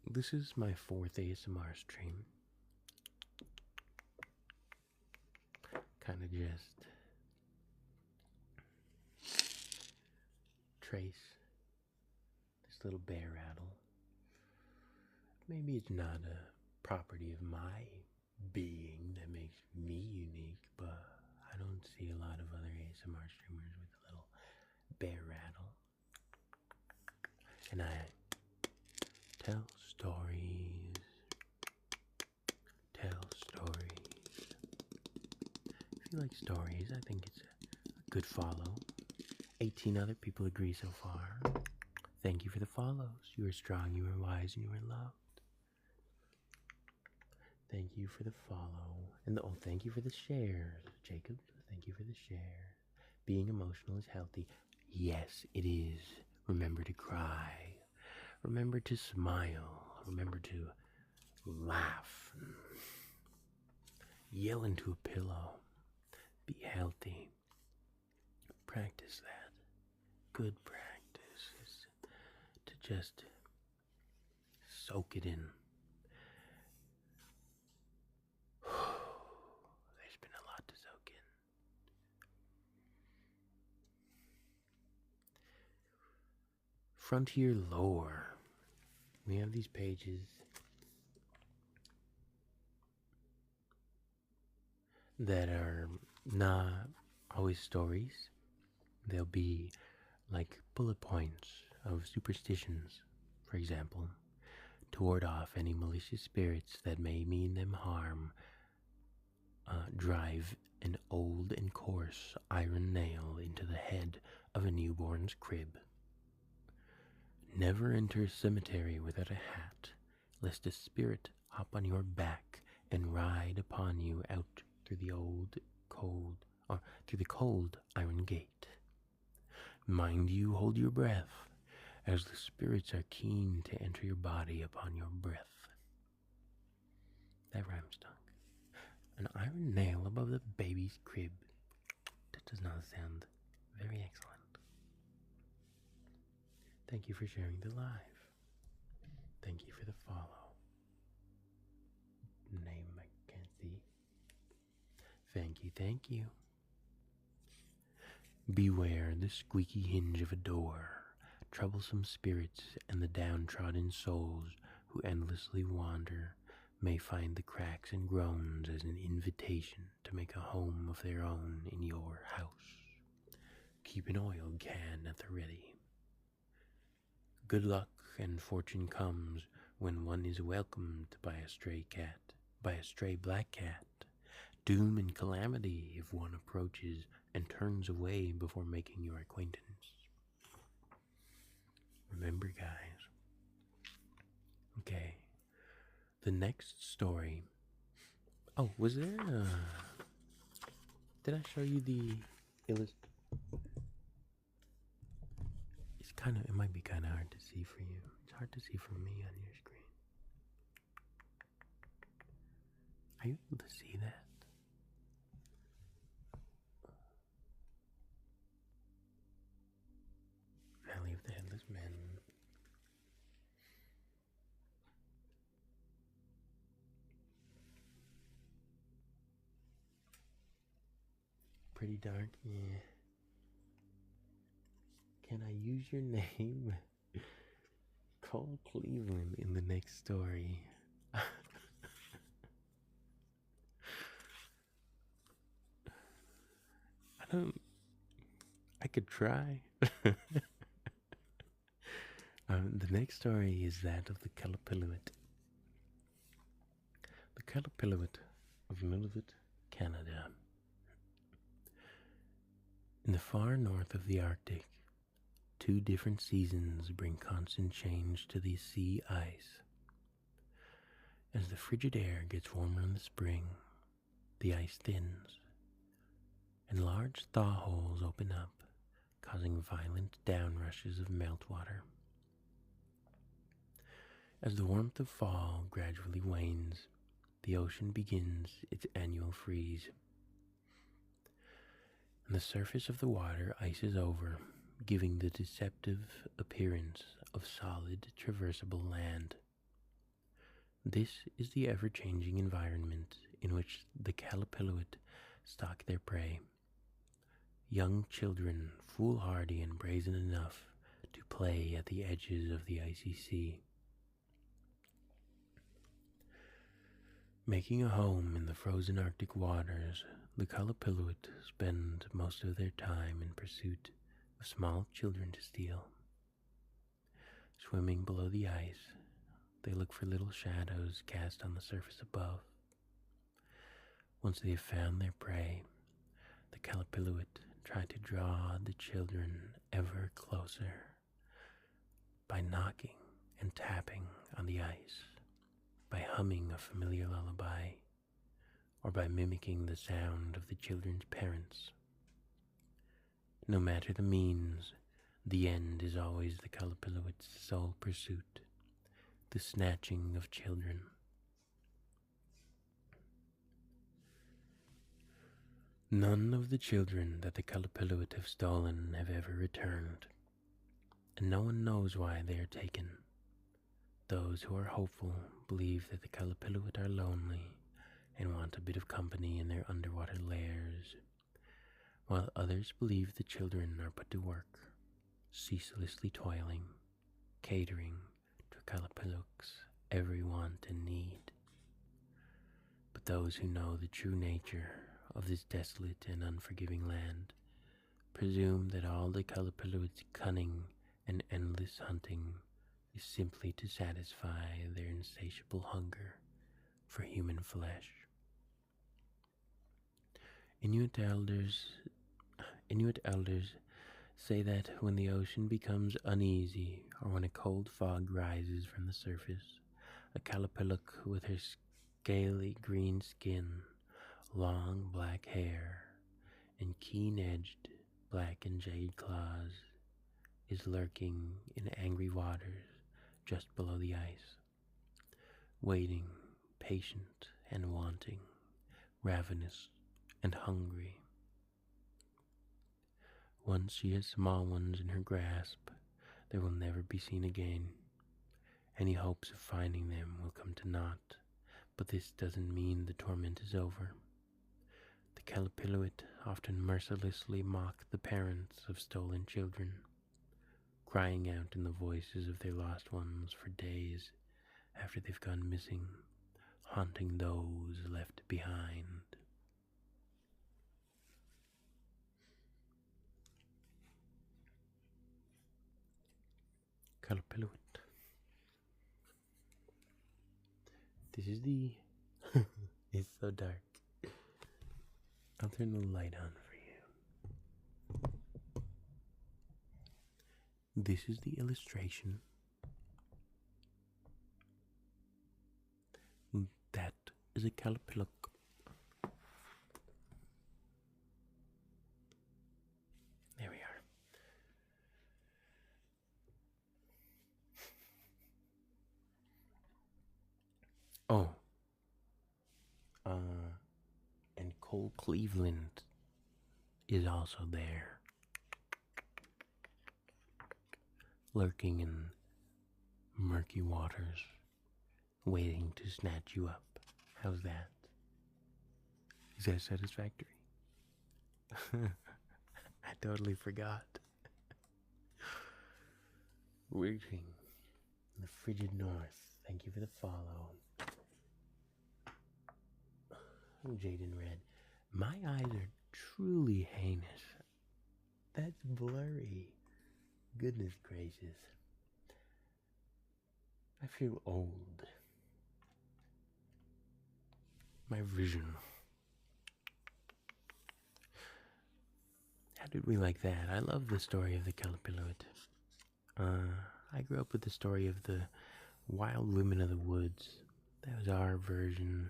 This is my 4th ASMR stream. Kind of just trace this little bear rattle. Maybe it's not a property of my being that makes me unique, but I don't see a lot of other ASMR streamers with a little bear rattle. And I tell stories. If you like stories, I think it's a good follow. 18 other people agree so far. Thank you for the follows. You are strong, you are wise, and you are loved. Thank you for the follow. And thank you for the shares. Jacob, thank you for the share. Being emotional is healthy. Yes, it is. Remember to cry. Remember to smile. Remember to laugh. Yell into a pillow. Be healthy. Practice that. Good practice is to just soak it in. There's been a lot to soak in. Frontier lore. We have these pages that are not always stories. They'll be like bullet points of superstitions, for example, to ward off any malicious spirits that may mean them harm. Drive an old and coarse iron nail into the head of a newborn's crib. Never enter a cemetery without a hat, lest a spirit hop on your back and ride upon you out through the cold iron gate. Mind you, hold your breath, as the spirits are keen to enter your body upon your breath. That rhyme stunk. An iron nail above the baby's crib. That does not sound very excellent. Thank you for sharing the live. Thank you for the follow. Name I can't see. Thank you. Beware the squeaky hinge of a door. Troublesome spirits and the downtrodden souls who endlessly wander may find the cracks and groans as an invitation to make a home of their own in your house. Keep an oil can at the ready. Good luck and fortune comes when one is welcomed by a stray black cat. Doom and calamity if one approaches and turns away before making your acquaintance. Remember, guys. Okay. The next story. Oh, was there did I show you the It might be kind of hard to see for you. It's hard to see for me on your screen. Are you able to see that? Now leave the headless man. Pretty dark, yeah. Can I use your name? Call Cleveland in the next story. I don't. I could try. The next story is that of the Callipilluit. The Callipilluit of Nunavut, Canada. In the far north of the Arctic, 2 different seasons bring constant change to the sea ice. As the frigid air gets warmer in the spring, the ice thins, and large thaw holes open up, causing violent downrushes of meltwater. As the warmth of fall gradually wanes, the ocean begins its annual freeze, and the surface of the water ices over, giving the deceptive appearance of solid, traversable land. This is the ever-changing environment in which the Callipilluit stalk their prey. Young children, foolhardy and brazen enough to play at the edges of the icy sea. Making a home in the frozen Arctic waters, the Callipilluit spend most of their time in pursuit of small children to steal. Swimming below the ice, they look for little shadows cast on the surface above. Once they have found their prey, the Callipilluit try to draw the children ever closer by knocking and tapping on the ice, by humming a familiar lullaby, or by mimicking the sound of the children's parents. No matter the means, the end is always the Callipilluit's sole pursuit, the snatching of children. None of the children that the Callipilluit have stolen have ever returned, and no one knows why they are taken. Those who are hopeful believe that the Callipilluit are lonely and want a bit of company in their underwater lairs, while others believe the children are put to work, ceaselessly toiling, catering to Callipilluit's every want and need. But those who know the true nature of this desolate and unforgiving land presume that all the Callipilluit's cunning and endless hunting is simply to satisfy their insatiable hunger for human flesh. Inuit elders say that when the ocean becomes uneasy or when a cold fog rises from the surface, a Callipilluit with her scaly green skin, long black hair, and keen-edged black and jade claws is lurking in angry waters just below the ice, waiting, patient and wanting, ravenous and hungry. Once she has small ones in her grasp, they will never be seen again. Any hopes of finding them will come to naught, but this doesn't mean the torment is over. The Callipilluit often mercilessly mock the parents of stolen children, crying out in the voices of their lost ones for days after they've gone missing, haunting those left behind. Callipilluit. This is the... It's so dark. I'll turn the light on for you. This is the illustration. That is a Callipilluit. Oh, and Cole Cleveland is also there, lurking in murky waters, waiting to snatch you up. How's that? Is that satisfactory? I totally forgot. Waiting in the frigid north. Thank you for the follow. Jaden Red. My eyes are truly heinous. That's blurry. Goodness gracious. I feel old. My vision. How did we like that? I love the story of the Calipiloid. I grew up with the story of the Wild Women of the Woods. That was our version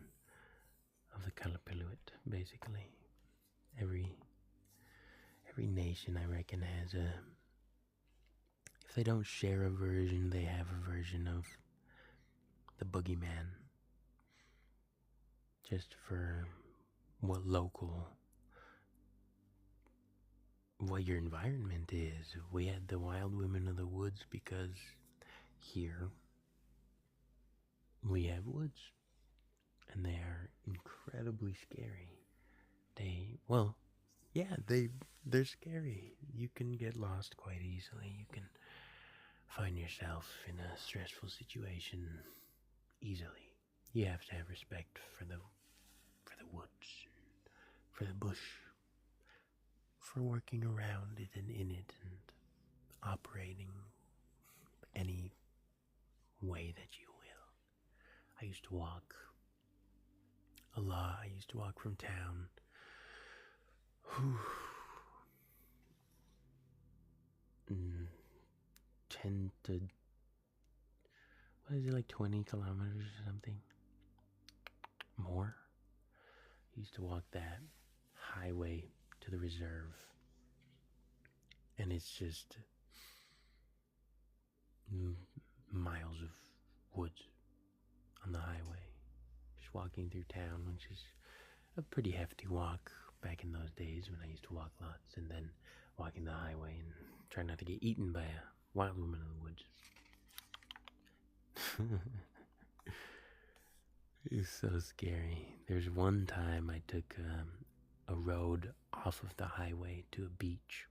of the Calipiloid, basically. Every nation, I reckon, has a... If they don't share a version, they have a version of the boogeyman. Just for what your environment is. We had the Wild Women of the Woods because here we have woods. And they are incredibly scary. They're scary. You can get lost quite easily. You can find yourself in a stressful situation easily. You have to have respect for the woods, for the bush, for working around it and in it and operating any way that you will. I used to walk a lot. I used to walk from town. 10 to, what is it, like 20 kilometers or something? More? I used to walk that highway to the reserve. And it's just miles of woods on the highway. Just walking through town, which is a pretty hefty walk back in those days when I used to walk lots, and then walking the highway and trying not to get eaten by a wild woman in the woods. It's so scary. There's one time I took a road off of the highway to a beach.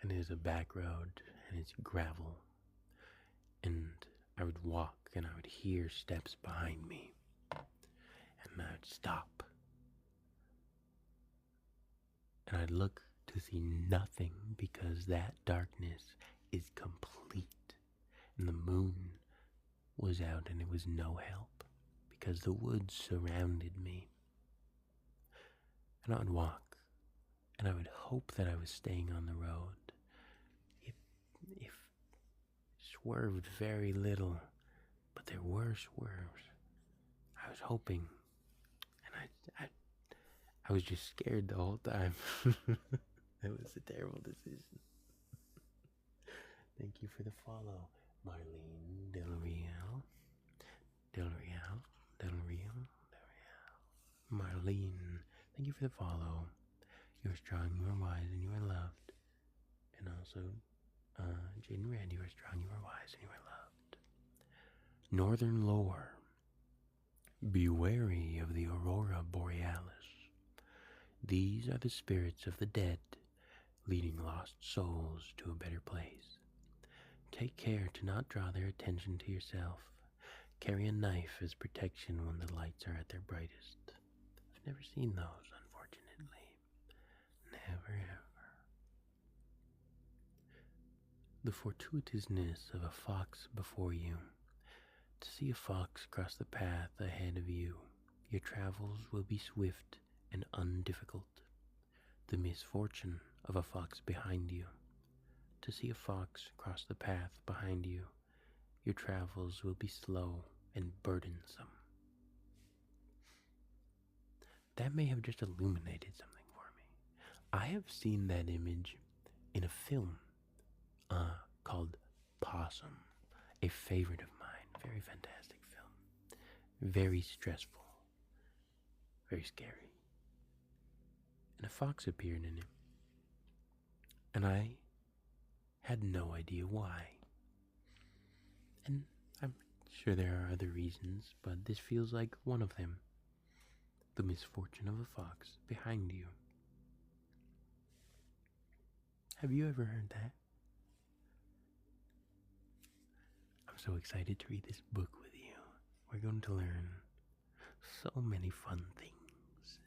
And it was a back road, and it's gravel. And I would walk, and I would hear steps behind me. And I would stop. And I'd look to see nothing because that darkness is complete. And the moon was out, and it was no help because the woods surrounded me. And I would walk, and I would hope that I was staying on the road. If swerved very little, but there were swerves. I was hoping, and I was just scared the whole time. It was a terrible decision. Thank you for the follow, Marlene Del Real. Marlene, thank you for the follow. You are strong, you are wise, and you are loved. And also, Jaden Red, you are strong, you are wise, and you are loved. Northern lore. Be wary of the aurora borealis. These are the spirits of the dead, leading lost souls to a better place. Take care to not draw their attention to yourself. Carry a knife as protection when the lights are at their brightest. I've never seen those, unfortunately. Never ever. The fortuitousness of a fox before you. To see a fox cross the path ahead of you, your travels will be swift and undifficult. The misfortune of a fox behind you. To see a fox cross the path behind you, your travels will be slow and burdensome. That may have just illuminated something for me. I have seen that image in a film called Possum, a favorite of mine. Very fantastic film. very stressful, very scary. And a fox appeared in it, and I had no idea why. And I'm sure there are other reasons, but this feels like one of them. The misfortune of a fox behind you. Have you ever heard that? I'm so excited to read this book with you. We're going to learn so many fun things.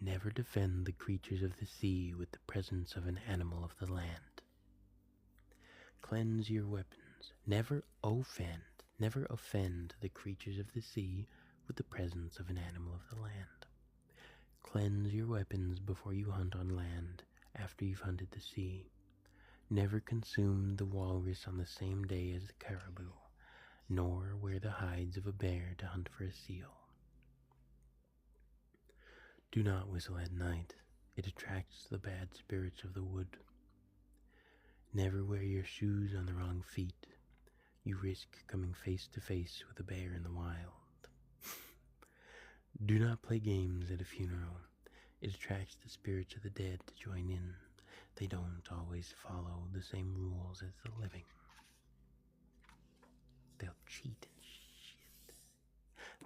Never defend the creatures of the sea with the presence of an animal of the land. Cleanse your weapons. Never offend the creatures of the sea with the presence of an animal of the land. Cleanse your weapons before you hunt on land, after you've hunted the sea. Never consume the walrus on the same day as the caribou, nor wear the hides of a bear to hunt for a seal. Do not whistle at night. It attracts the bad spirits of the wood. Never wear your shoes on the wrong feet. You risk coming face to face with a bear in the wild. Do not play games at a funeral. It attracts the spirits of the dead to join in. They don't always follow the same rules as the living. They'll cheat and shit.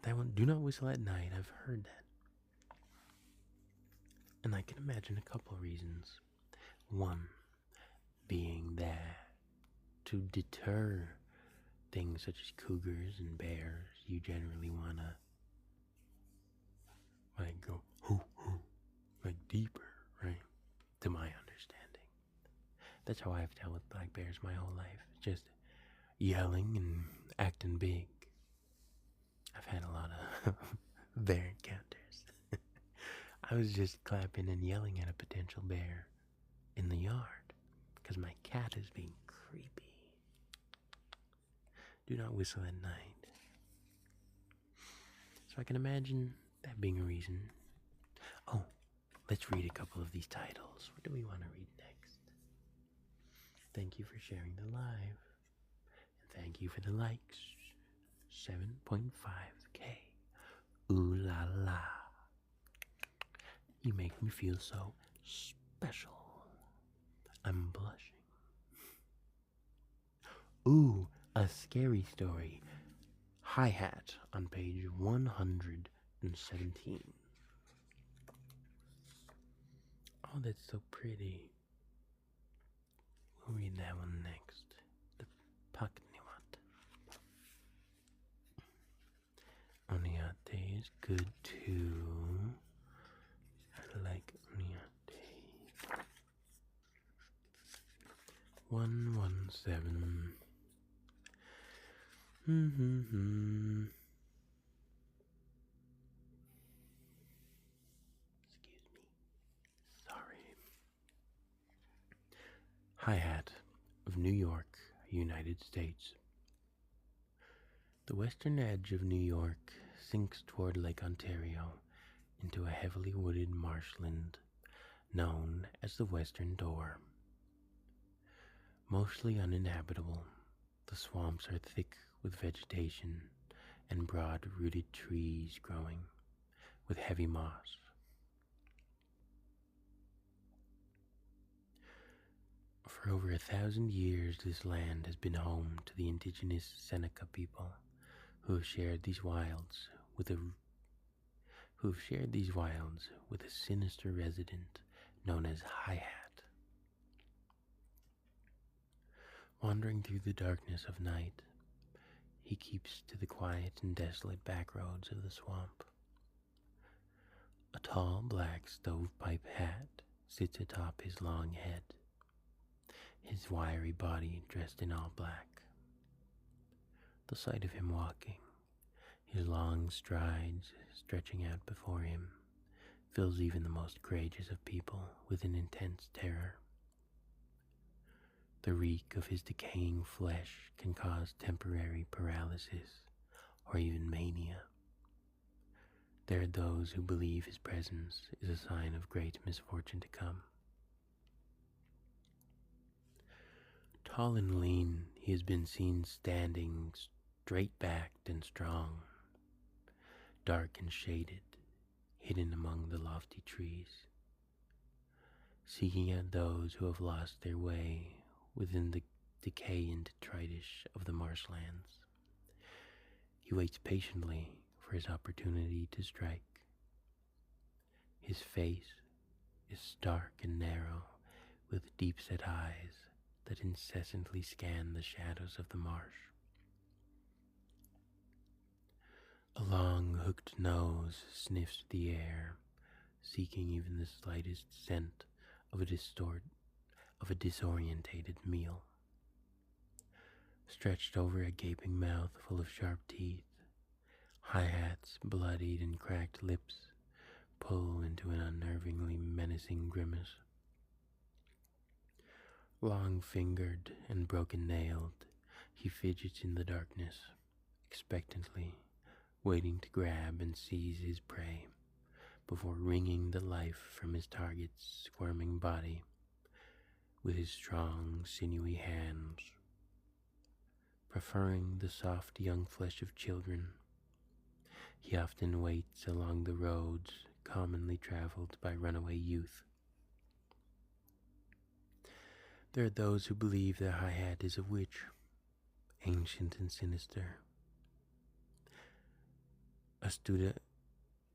That one, do not whistle at night. I've heard that. And I can imagine a couple reasons. One being that to deter things such as cougars and bears, you generally want to go hoo hoo, like deeper, right? To my understanding. That's how I've dealt with black bears my whole life. Just yelling and acting big. I've had a lot of bear encounters. I was just clapping and yelling at a potential bear in the yard because my cat is being creepy. Do not whistle at night. So I can imagine that being a reason. Oh, let's read a couple of these titles. What do we want to read next? Thank you for sharing the live. And thank you for the likes. 7.5k. Ooh la la. You make me feel so special. I'm blushing. Ooh, a scary story. Hi-hat on page 117. Oh, that's so pretty. We'll read that one next. The Pakniwat. Oniate is good too. I like Oniate. 117. Excuse me. Sorry. Hi-hat of New York, United States. The western edge of New York sinks toward Lake Ontario into a heavily wooded marshland known as the Western Door. Mostly uninhabitable, the swamps are thick with vegetation and broad-rooted trees growing with heavy moss. For over 1,000 years, this land has been home to the indigenous Seneca people who have shared these wilds with a sinister resident known as Hi-Hat. Wandering through the darkness of night, he keeps to the quiet and desolate back roads of the swamp. A tall black stovepipe hat sits atop his long head, his wiry body dressed in all black. The sight of him walking, his long strides stretching out before him, fills even the most courageous of people with an intense terror. The reek of his decaying flesh can cause temporary paralysis or even mania. There are those who believe his presence is a sign of great misfortune to come. Tall and lean, he has been seen standing straight-backed and strong, dark and shaded, hidden among the lofty trees, seeking out those who have lost their way within the decay and detritus of the marshlands. He waits patiently for his opportunity to strike. His face is stark and narrow, with deep-set eyes that incessantly scan the shadows of the marsh. A long, hooked nose sniffs the air, seeking even the slightest scent of a disorientated meal. Stretched over a gaping mouth full of sharp teeth, hi-hats, bloodied and cracked lips pull into an unnervingly menacing grimace. Long-fingered and broken-nailed, he fidgets in the darkness, expectantly, waiting to grab and seize his prey before wringing the life from his target's squirming body with his strong, sinewy hands. Preferring the soft young flesh of children, he often waits along the roads commonly traveled by runaway youth. There are those who believe their hi-hat is a witch, ancient and sinister. Astuda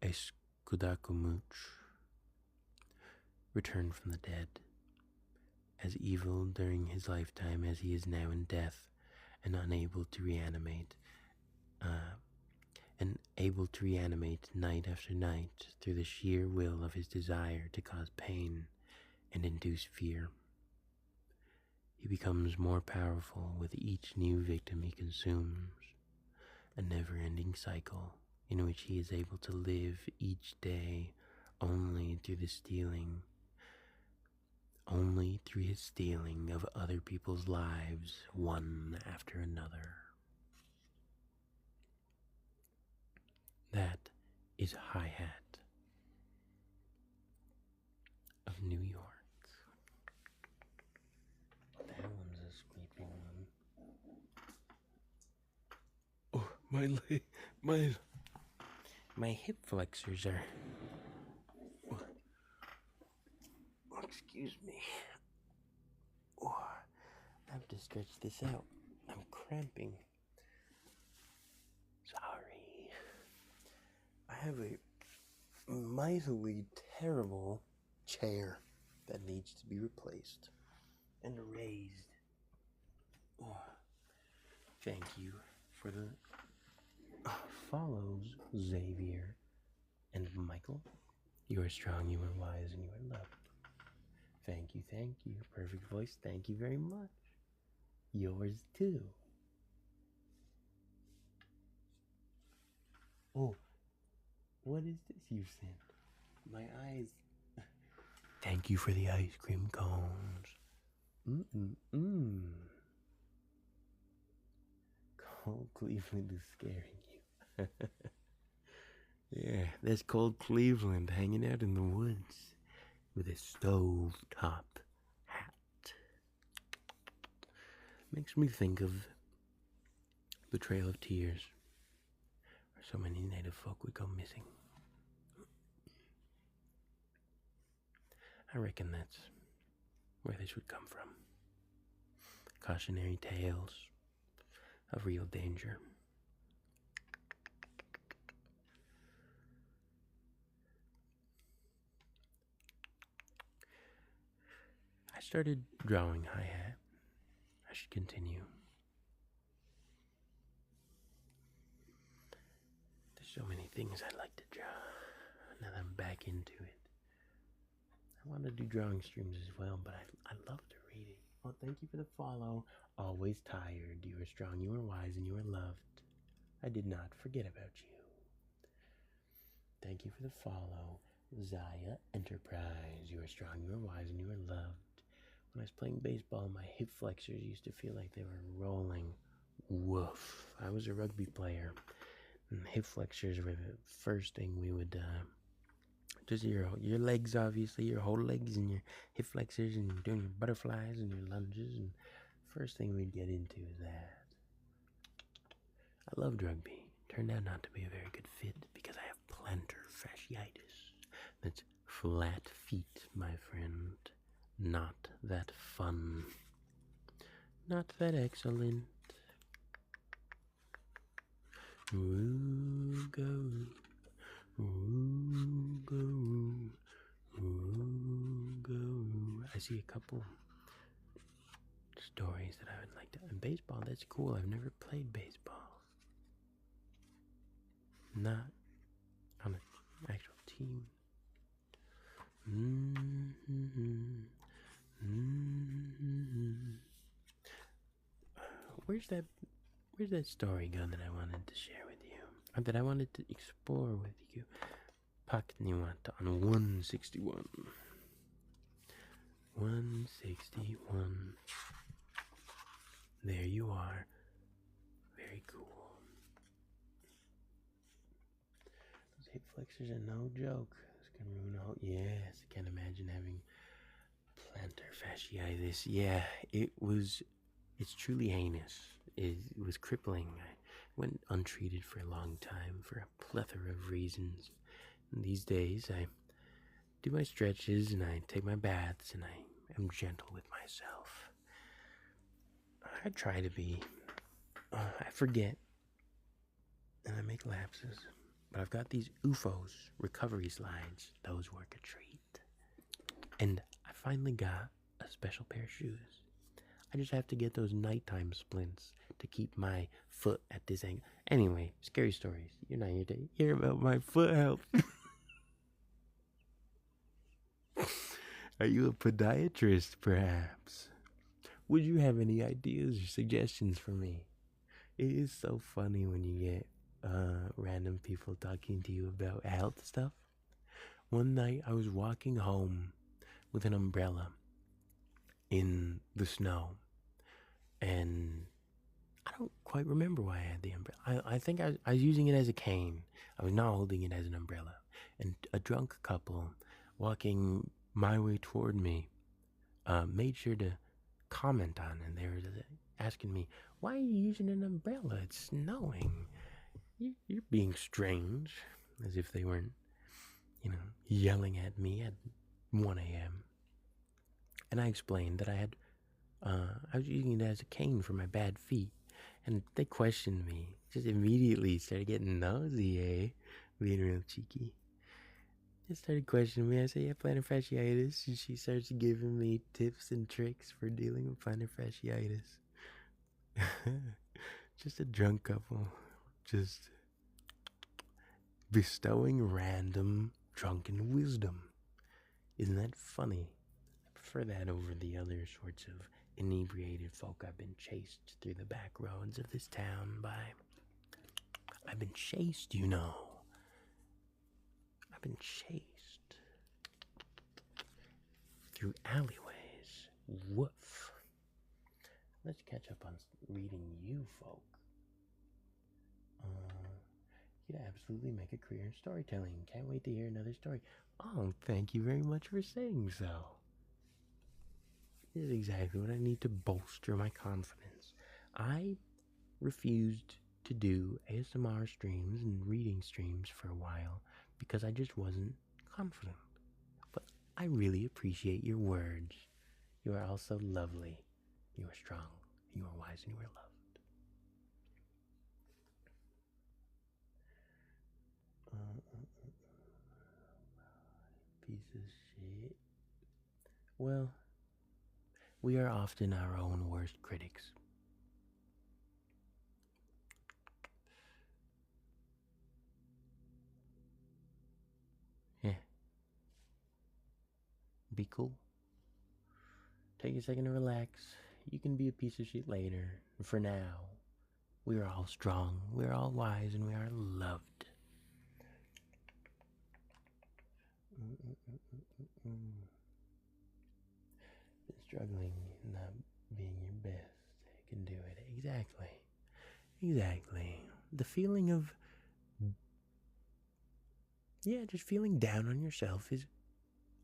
Escudakumooch, returned from the dead, as evil during his lifetime as he is now in death, and able to reanimate night after night through the sheer will of his desire to cause pain and induce fear. He becomes more powerful with each new victim he consumes, a never-ending cycle in which he is able to live each day only through his stealing of other people's lives, one after another. That is Hi-Hat of New York. That one's a squeaking one. Oh, my hip flexors are. Oh, excuse me. Oh, I have to stretch this out. I'm cramping. Sorry. I have a mightily terrible chair that needs to be replaced and raised. Oh, thank you for the follows, Xavier and Michael. You are strong, you are wise, and you are loved. Thank you, perfect voice, thank you very much. Yours too. Oh, what is this you sent? My eyes. Thank you for the ice cream cones. Cold Cleveland is scaring you. Yeah, there's cold Cleveland hanging out in the woods with a stove-top hat. Makes me think of the Trail of Tears, where so many native folk would go missing. I reckon that's where this would come from. Cautionary tales of real danger. I started drawing hi-hat. I should continue. There's so many things I'd like to draw. Now that I'm back into it. I want to do drawing streams as well, but I love to read it. Oh, thank you for the follow. Always tired. You are strong, you are wise, and you are loved. I did not forget about you. Thank you for the follow. Zaya Enterprise. You are strong, you are wise, and you are loved. When I was playing baseball, my hip flexors used to feel like they were rolling. Woof. I was a rugby player. And hip flexors were the first thing we would, just your legs, obviously, your whole legs and your hip flexors, and you're doing your butterflies and your lunges. And first thing we'd get into is that. I loved rugby. turned out not to be a very good fit because I have plantar fasciitis. That's flat feet, my friend. Not that fun. Not that excellent. Ooga, ooga, ooga. I see a couple stories that I would like to. And baseball, that's cool. I've never played baseball. Not on an actual team. Where's that story go that I wanted to share with you? Or that I wanted to explore with you? Pakniwata on 161. 161. There you are. Very cool. Those hip flexors are no joke. This can ruin all. Yes, I can't imagine having plantar fasciitis. Yeah, it's truly heinous. It was crippling. I went untreated for a long time for a plethora of reasons. And these days, I do my stretches and I take my baths and I am gentle with myself. I try to be. I forget and I make lapses. But I've got these UFOs, recovery slides. Those work a treat. And I finally got a special pair of shoes. I just have to get those nighttime splints to keep my foot at this angle. Anyway, scary stories. You're not here to hear about my foot health. Are you a podiatrist, perhaps? Would you have any ideas or suggestions for me? It is so funny when you get random people talking to you about health stuff. One night I was walking home with an umbrella in the snow, and I don't quite remember why I had the umbrella. I think I was using it as a cane. I was not holding it as an umbrella. And a drunk couple walking my way toward me made sure to comment on it. And they were asking me, why are you using an umbrella? It's snowing. You're being strange. As if they weren't, yelling at me at 1 a.m. And I explained that I was using it as a cane for my bad feet. And they questioned me. Just immediately started getting nosy, eh? Being real cheeky. They started questioning me. I said, yeah, plantar fasciitis. And she starts giving me tips and tricks for dealing with plantar fasciitis. Just a drunk couple. Just bestowing random drunken wisdom. Isn't that funny? I prefer that over the other sorts of inebriated folk I've been chased through the back roads of this town by. I've been chased, I've been chased through alleyways. Woof. Let's catch up on reading you folk. You'd absolutely make a career in storytelling. Can't wait to hear another story. Oh, thank you very much for saying so. This is exactly what I need to bolster my confidence. I refused to do ASMR streams and reading streams for a while because I just wasn't confident. But I really appreciate your words. You are all so lovely. You are strong. You are wise and you are loved. Piece of shit. Well, we are often our own worst critics. Yeah. Be cool. Take a second to relax. You can be a piece of shit later. For now, we are all strong, we are all wise, and we are loved. Struggling, not being your best, can do it. Exactly. The feeling of, just feeling down on yourself is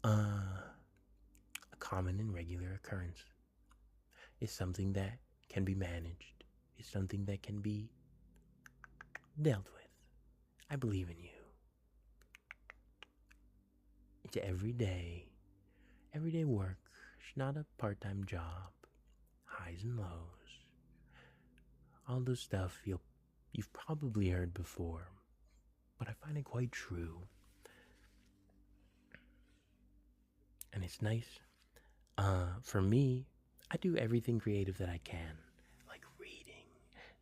a common and regular occurrence. It's something that can be managed. It's something that can be dealt with. I believe in you. It's everyday work. It's not a part-time job. Highs and lows. All the stuff you've probably heard before, but I find it quite true. And it's nice. For me, I do everything creative that I can, like reading.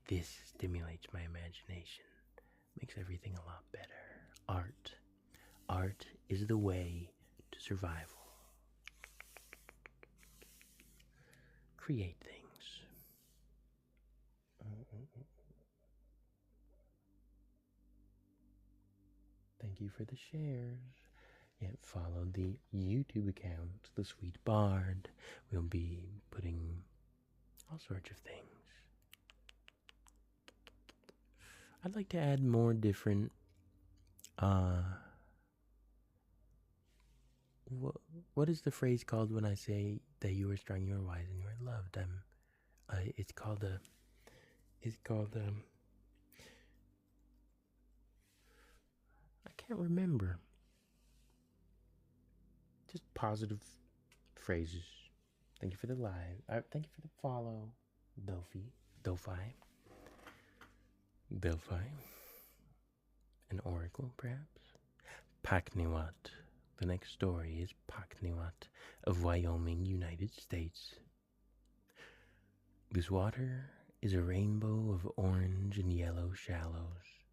This stimulates my imagination, makes everything a lot better. Art is the way to survival. Create things. Thank you for the shares. Yet follow the YouTube account, The Sweet Bard. We'll be putting all sorts of things. I'd like to add more different, what is the phrase called when I say that you are strong, you are wise, and you are loved? It's called I can't remember. Just positive phrases. Thank you for the live. Thank you for the follow, Delphi. An oracle, perhaps? Pakniwat. The next story is Pakniwat of Wyoming, United States. This water is a rainbow of orange and yellow shallows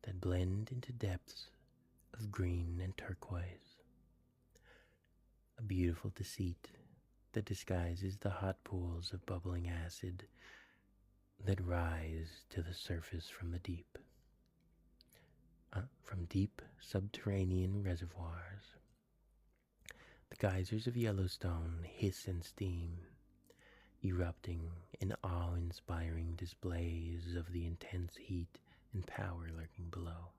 that blend into depths of green and turquoise. A beautiful deceit that disguises the hot pools of bubbling acid that rise to the surface from the deep. From deep subterranean reservoirs. The geysers of Yellowstone hiss and steam, erupting in awe-inspiring displays of the intense heat and power lurking below.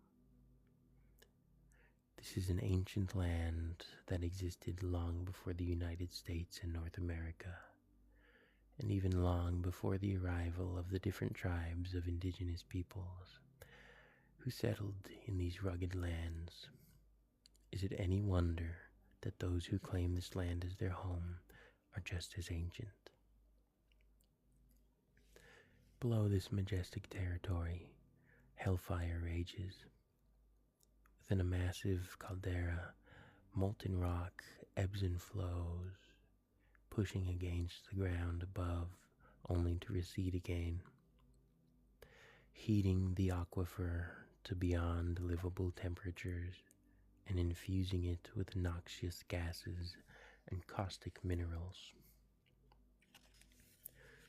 This is an ancient land that existed long before the United States and North America, and even long before the arrival of the different tribes of indigenous peoples who settled in these rugged lands. Is it any wonder that those who claim this land as their home are just as ancient? Below this majestic territory, hellfire rages. Within a massive caldera, molten rock ebbs and flows, pushing against the ground above, only to recede again, heating the aquifer to beyond livable temperatures and infusing it with noxious gases and caustic minerals.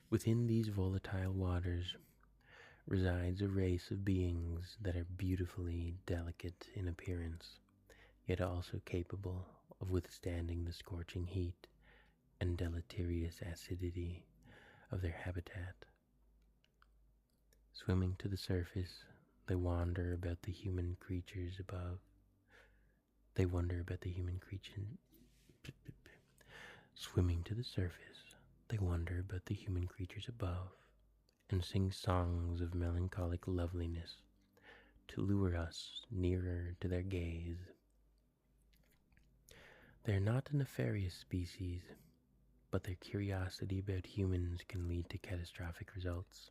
Within these volatile waters resides a race of beings that are beautifully delicate in appearance, yet also capable of withstanding the scorching heat and deleterious acidity of their habitat. Swimming to the surface, they wonder about the human creatures above. Swimming to the surface, they wonder about the human creatures above, and sing songs of melancholic loveliness to lure us nearer to their gaze. They are not a nefarious species, but their curiosity about humans can lead to catastrophic results.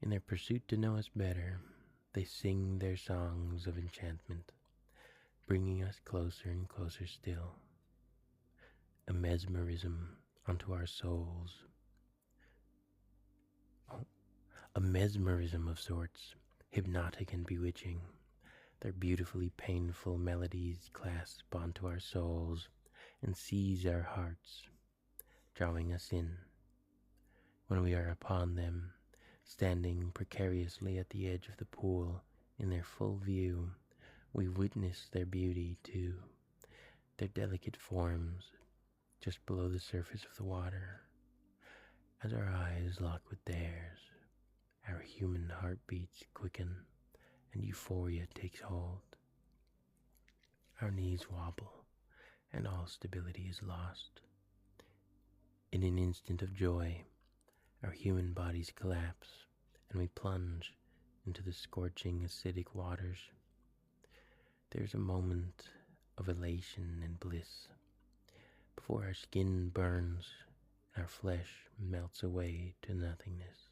In their pursuit to know us better, they sing their songs of enchantment, bringing us closer and closer still. A mesmerism onto our souls. A mesmerism of sorts, hypnotic and bewitching. Their beautifully painful melodies clasp onto our souls and seize our hearts, drawing us in. When we are upon them, standing precariously at the edge of the pool in their full view, we witness their beauty too, their delicate forms just below the surface of the water. As our eyes lock with theirs, our human heartbeats quicken and euphoria takes hold. Our knees wobble and all stability is lost. In an instant of joy, our human bodies collapse and we plunge into the scorching acidic waters. There's a moment of elation and bliss before our skin burns and our flesh melts away to nothingness.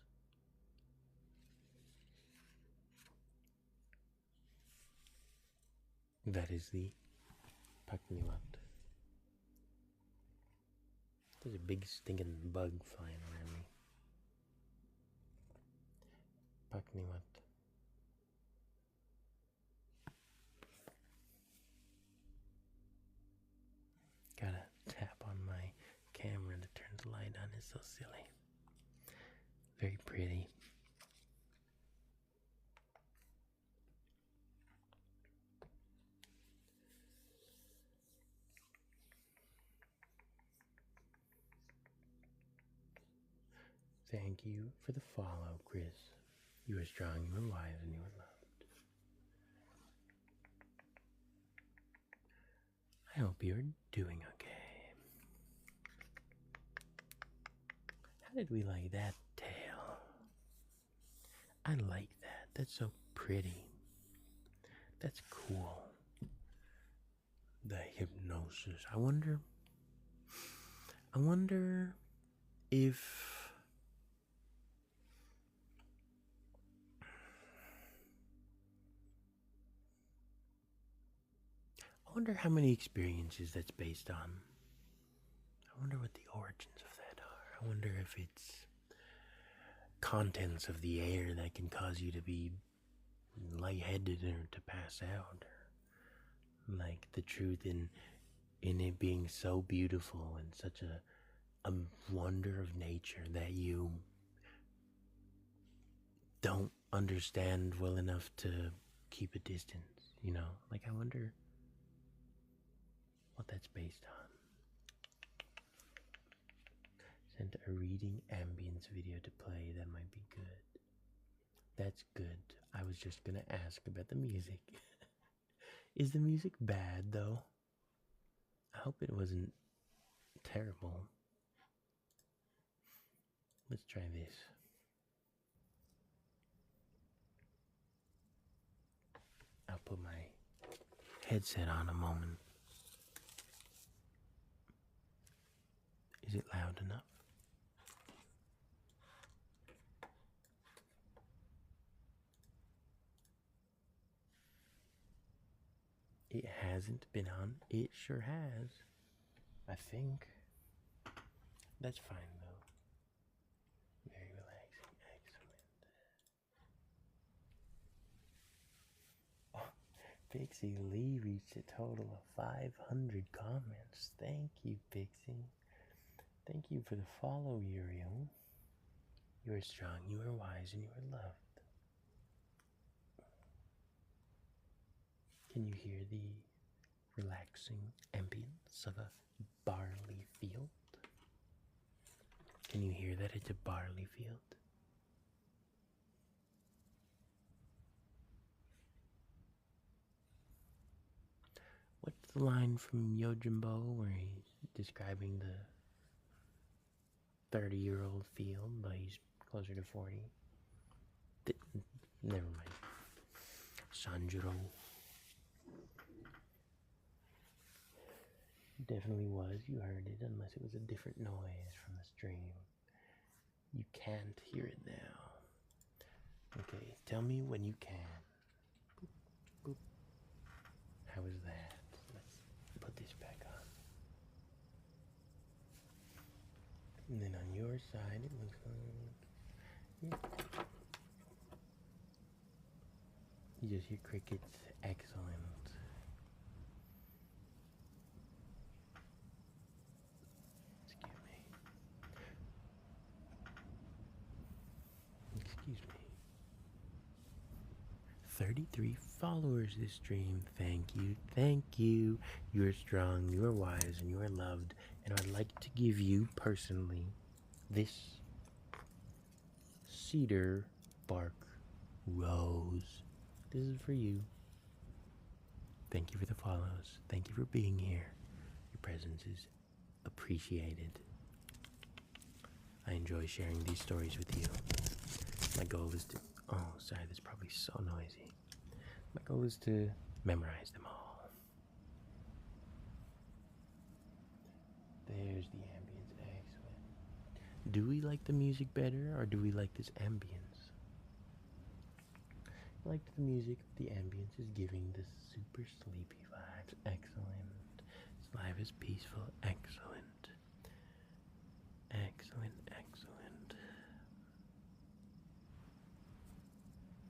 That is the Pakniwat. There's a big stinking bug flying around me. Pakniwat. Gotta tap on my camera to turn the light on. It's so silly. Very pretty. Thank you for the follow, Chris. You are strong, you are wise, and you are loved. I hope you're doing okay. How did we like that tail? I like that. That's so pretty. That's cool. The hypnosis. I wonder if I wonder how many experiences that's based on. I wonder what the origins of that are. I wonder if it's contents of the air that can cause you to be lightheaded or to pass out. Or like the truth in it being so beautiful and such a wonder of nature that you don't understand well enough to keep a distance, you know? Like, I wonder what that's based on. Sent a reading ambience video to play. That might be good. That's good. I was just gonna ask about the music. Is the music bad, though? I hope it wasn't terrible. Let's try this. I'll put my headset on a moment. Is it loud enough? It hasn't been on. It sure has. I think. That's fine, though. Very relaxing. Excellent. Oh, Pixie Lee reached a total of 500 comments. Thank you, Pixie. Thank you for the follow, Uriel. You are strong, you are wise, and you are loved. Can you hear the relaxing ambience of a barley field? Can you hear that it's a barley field? What's the line from Yojimbo where he's describing the 30-year-old field, but he's closer to 40? Never mind. Sanjuro. Definitely was. You heard it, unless it was a different noise from the stream. You can't hear it now. Okay, tell me when you can. Boop, boop. How is that? Let's put this back on. And then on your side, it looks like... Yeah. You just hear crickets. Excellent. Excuse me. 33 followers this stream. Thank you. Thank you. You are strong, you are wise, and you are loved. And I'd like to give you personally this cedar bark rose. This is for you. Thank you for the follows. Thank you for being here. Your presence is appreciated. I enjoy sharing these stories with you. My goal is to Oh, sorry, that's probably so noisy. My goal is to memorize them all. There's the ambience. Excellent. Do we like the music better or do we like this ambience? I liked the music, the ambience is giving this super sleepy vibes. Excellent. This live is peaceful. Excellent. Excellent, excellent.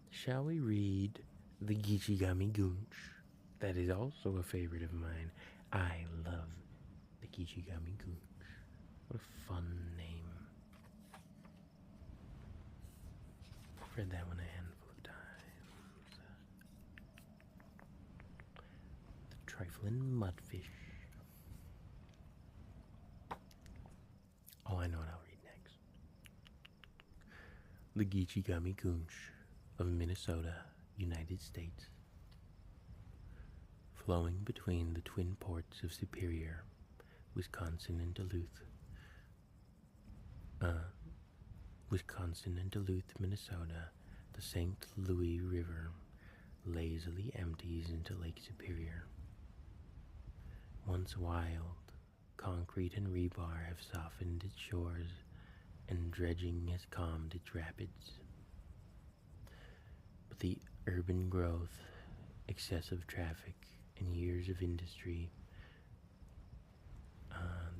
Shall we read the Gichigami Goonch? That is also a favorite of mine. I love the Gichigami Goonch. What a fun name. I've read that one a handful of times. The Trifling Mudfish. Oh, I know what I'll read next. The Gichigami Goonch of Minnesota, United States. Flowing between the twin ports of Superior, Wisconsin and Duluth, Minnesota, the St. Louis River lazily empties into Lake Superior. Once wild, concrete and rebar have softened its shores, and dredging has calmed its rapids. But the urban growth, excessive traffic, and years of industry,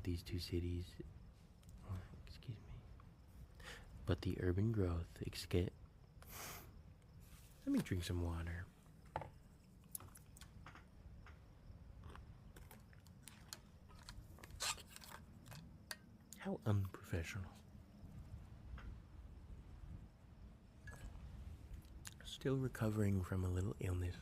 these two cities, but the urban growth, let me drink some water. How unprofessional. Still recovering from a little illness.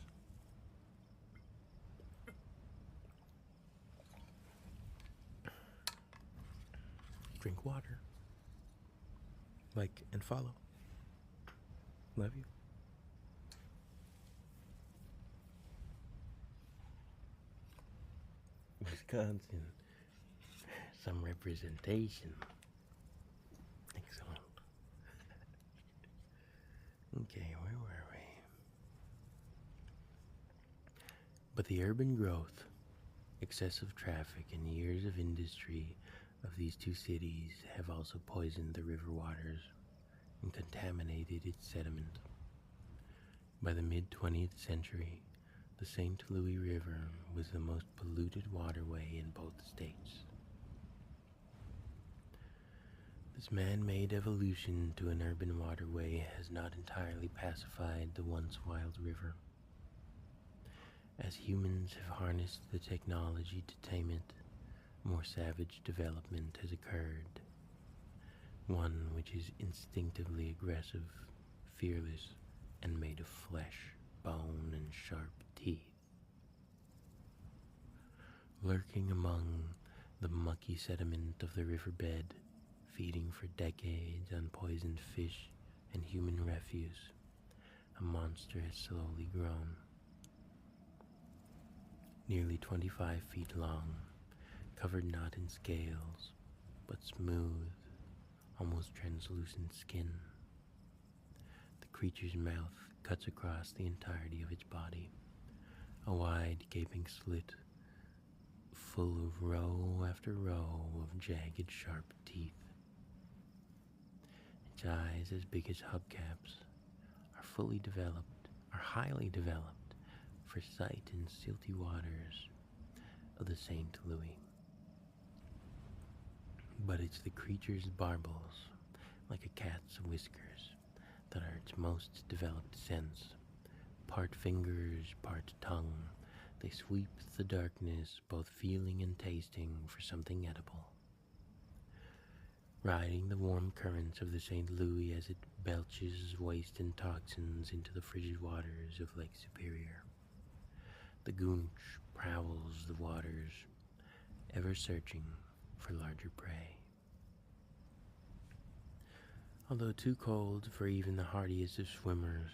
Drink water. Like and follow. Love you. Wisconsin. Some representation. Excellent. Okay, where were we? But the urban growth, excessive traffic, and years of industry of these two cities have also poisoned the river waters and contaminated its sediment. By the mid-20th century, the St. Louis River was the most polluted waterway in both states. This man-made evolution to an urban waterway has not entirely pacified the once wild river. As humans have harnessed the technology to tame it, more savage development has occurred. One which is instinctively aggressive, fearless, and made of flesh, bone, and sharp teeth. Lurking among the mucky sediment of the riverbed, feeding for decades on poisoned fish and human refuse, a monster has slowly grown. Nearly 25 feet long, covered not in scales, but smooth, almost translucent skin. The creature's mouth cuts across the entirety of its body, a wide gaping slit full of row after row of jagged sharp teeth. Its eyes, as big as hubcaps, are highly developed for sight in silty waters of the St. Louis. But it's the creature's barbels, like a cat's whiskers, that are its most developed sense. Part fingers, part tongue, they sweep the darkness, both feeling and tasting for something edible. Riding the warm currents of the St. Louis as it belches waste and toxins into the frigid waters of Lake Superior. The goonch prowls the waters, ever searching for larger prey. Although too cold for even the hardiest of swimmers,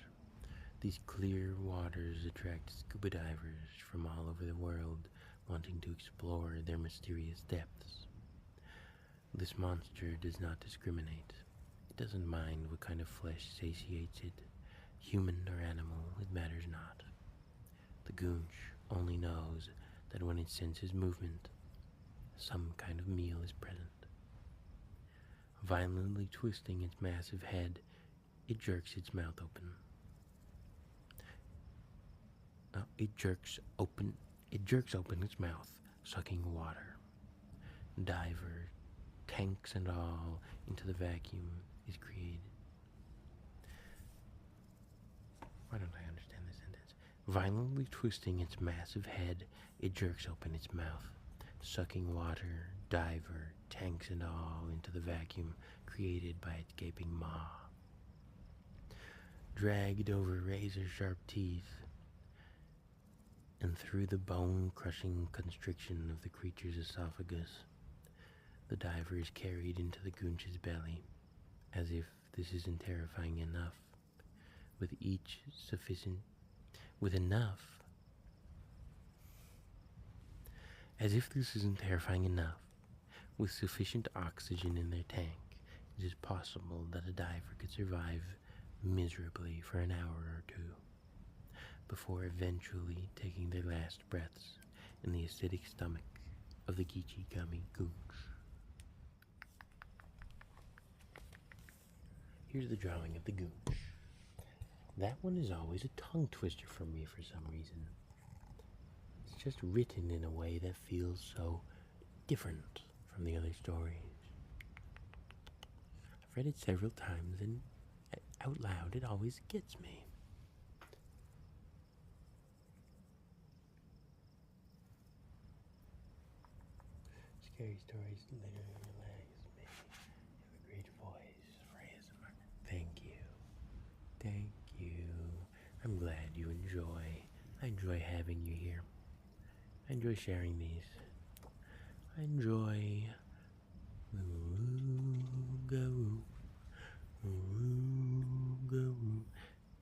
these clear waters attract scuba divers from all over the world wanting to explore their mysterious depths. This monster does not discriminate. It doesn't mind what kind of flesh satiates it, human or animal, it matters not. The goonch only knows that when it senses movement, some kind of meal is present. Violently twisting its massive head, it jerks its mouth open. It jerks open its mouth, sucking water. Diver, tanks and all, into the vacuum is created. Why don't I understand this sentence? Violently twisting its massive head, it jerks open its mouth, sucking water, diver, tanks and all, into the vacuum created by its gaping maw. Dragged over razor-sharp teeth, and through the bone-crushing constriction of the creature's esophagus, the diver is carried into the goonch's belly, as if this isn't terrifying enough. As if this isn't terrifying enough, with sufficient oxygen in their tank, it is possible that a diver could survive miserably for an hour or two, before eventually taking their last breaths in the acidic stomach of the Geechee Gummy Goonch. Here's the drawing of the Goonch. That one is always a tongue twister for me for some reason. It's just written in a way that feels so different from the other stories. I've read it several times and out loud it always gets me. Scary stories literally relax me. You have a great voice, Freya. Thank you. Thank you. I'm glad you enjoy. I enjoy having you here. I enjoy sharing these. I enjoy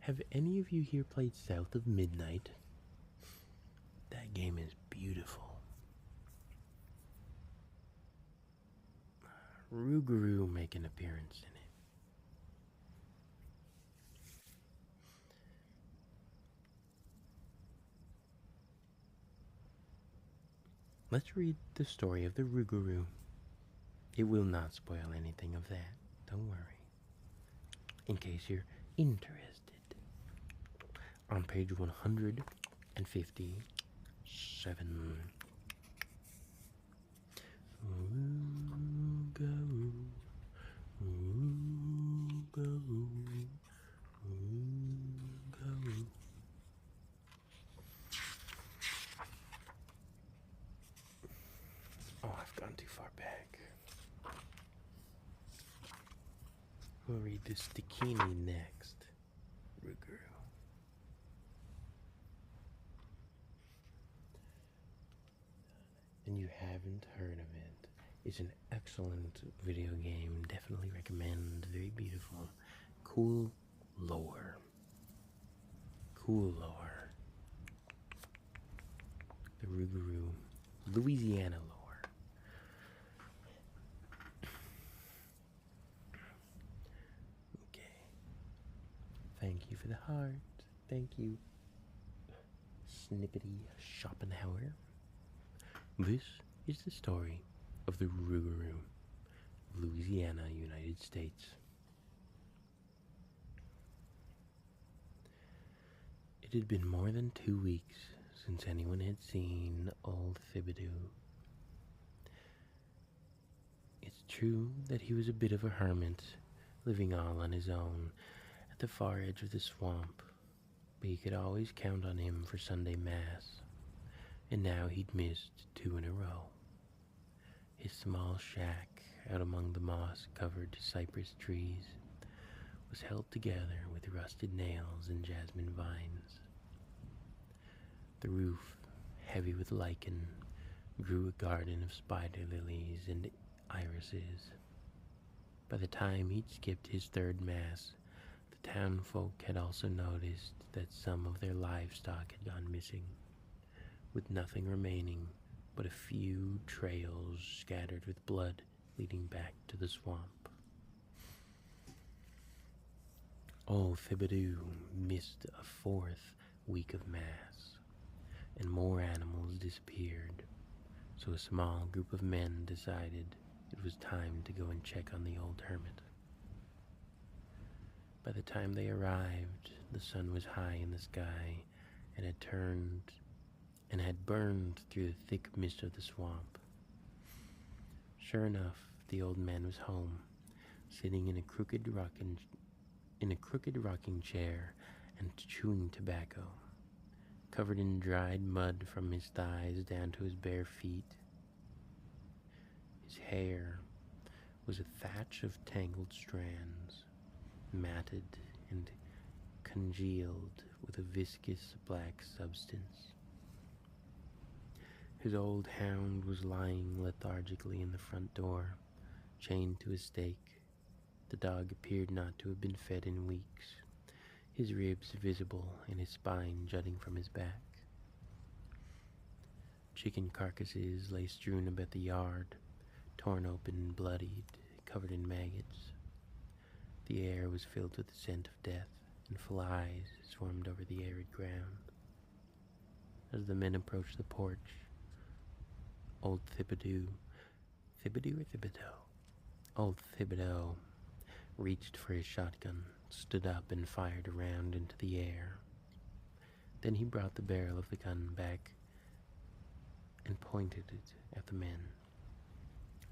Have any of you here played South of Midnight? That game is beautiful. Rougarou make an appearance in it. Let's read the story of the Rougarou. It will not spoil anything of that, don't worry. In case you're interested. On page 157. Rougarou, Rougarou, Rougarou. Oh, I've gone too far back. We'll read the Stikini next. Rougarou. And you haven't heard of it. It's an excellent video game. Definitely recommend. Very beautiful. Cool lore. Cool lore. The Rougarou. Louisiana lore. Okay. Thank you for the heart. Thank you. Snippety Schopenhauer. This is the story of the Rougarou, Louisiana, United States. It had been more than 2 weeks since anyone had seen old Thibodeau. It's true that he was a bit of a hermit, living all on his own at the far edge of the swamp, but you could always count on him for Sunday Mass. And now he'd missed 2 in a row. His small shack out among the moss-covered cypress trees was held together with rusted nails and jasmine vines. The roof, heavy with lichen, grew a garden of spider lilies and irises. By the time he'd skipped his 3rd Mass, the townfolk had also noticed that some of their livestock had gone missing, with nothing remaining but a few trails scattered with blood leading back to the swamp. Old Thibodeau missed a fourth week of Mass, and more animals disappeared, so a small group of men decided it was time to go and check on the old hermit. By the time they arrived, the sun was high in the sky and had turned and had burned through the thick mist of the swamp. Sure enough, the old man was home, sitting in a crooked rocking chair and chewing tobacco, covered in dried mud from his thighs down to his bare feet. His hair was a thatch of tangled strands, matted and congealed with a viscous black substance. His old hound was lying lethargically in the front door, chained to a stake. The dog appeared not to have been fed in weeks, his ribs visible and his spine jutting from his back. Chicken carcasses lay strewn about the yard, torn open and bloodied, covered in maggots. The air was filled with the scent of death, and flies swarmed over the arid ground. As the men approached the porch, old Thibodeau Old Thibodeau reached for his shotgun, stood up, and fired a round into the air. Then he brought the barrel of the gun back and pointed it at the men.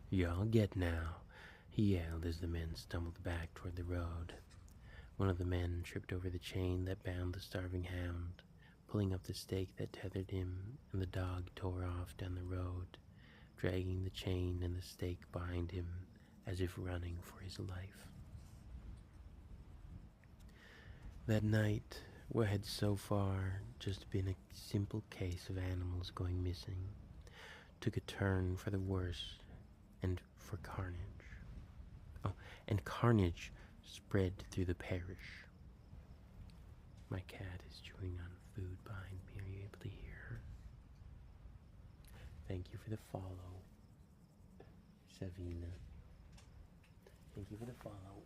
"Y'all get now," he yelled as the men stumbled back toward the road. One of the men tripped over the chain that bound the starving hound, pulling up the stake that tethered him, and the dog tore off down the road, dragging the chain and the stake behind him as if running for his life. That night, what had so far just been a simple case of animals going missing, took a turn for the worse and for carnage. And carnage spread through the parish. My cat is chewing on food behind me. Are you able to hear her? Thank you for the follow, Savina. Thank you for the follow,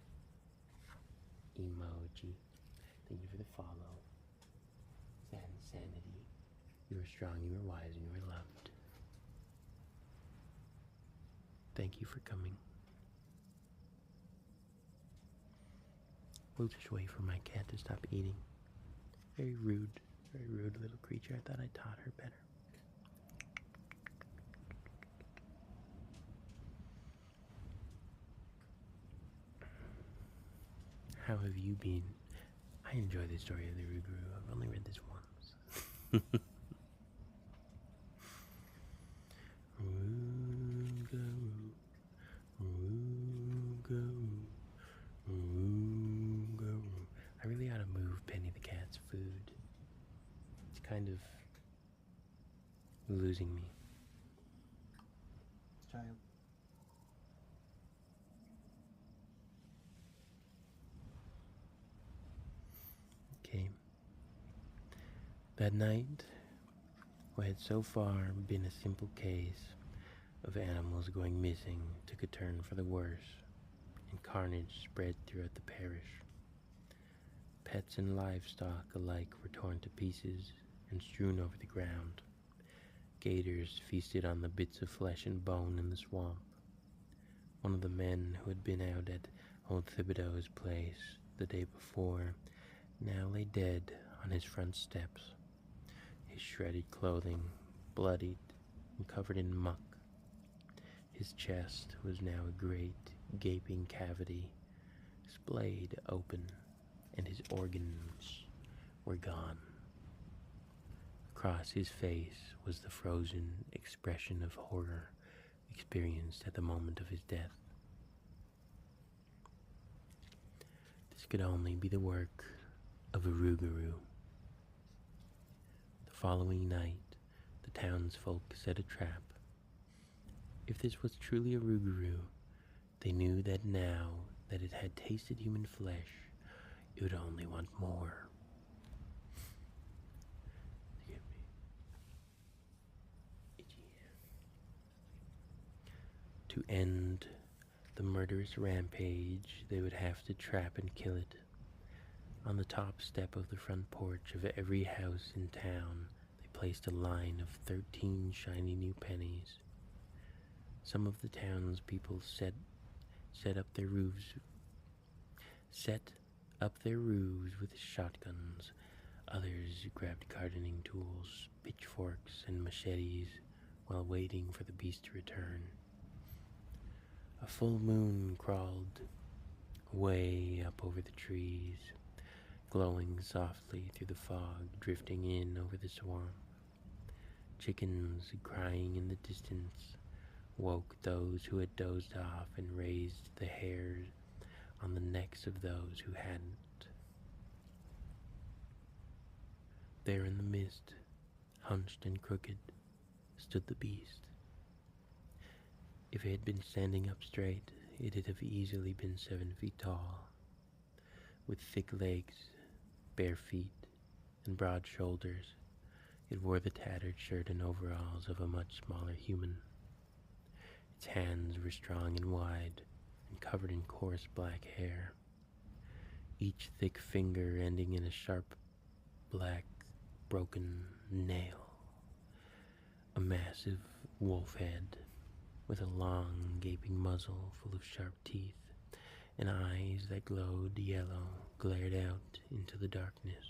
emoji. Thank you for the follow, Sanity. You are strong, you are wise, and you are loved. Thank you for coming. We'll just wait for my cat to stop eating. Very rude little creature. I thought I taught her better. How have you been? I enjoy the story of the Rougarou. I've only read this once. Rougarou, Rougarou, Rougarou. I really ought to move Penny the cat's food. It's kind of losing me. Child. Okay. That night, what had so far been a simple case of animals going missing took a turn for the worse, and carnage spread throughout the parish. Pets and livestock alike were torn to pieces and strewn over the ground. Gators feasted on the bits of flesh and bone in the swamp. One of the men who had been out at old Thibodeau's place the day before now lay dead on his front steps, his shredded clothing bloodied and covered in muck. His chest was now a great gaping cavity, splayed open, and his organs were gone. Across his face was the frozen expression of horror experienced at the moment of his death. This could only be the work of a Rougarou. The following night, the townsfolk set a trap. If this was truly a Rougarou, they knew that now that it had tasted human flesh, it would only want more. Forgive me. Itchy. To end the murderous rampage, they would have to trap and kill it. On the top step of the front porch of every house in town, they placed a line of 13 shiny new pennies. Some of the townspeople set up their roofs with shotguns. Others grabbed gardening tools, pitchforks, and machetes while waiting for the beast to return. A full moon crawled way up over the trees, glowing softly through the fog drifting in over the swamp. Chickens crying in the distance woke those who had dozed off and raised the hairs on the necks of those who hadn't. There in the mist, hunched and crooked, stood the beast. If it had been standing up straight, it'd have easily been 7 feet tall. With thick legs, bare feet, and broad shoulders, it wore the tattered shirt and overalls of a much smaller human. Its hands were strong and wide, and covered in coarse black hair, each thick finger ending in a sharp, black, broken nail. A massive wolf head, with a long, gaping muzzle full of sharp teeth, and eyes that glowed yellow glared out into the darkness.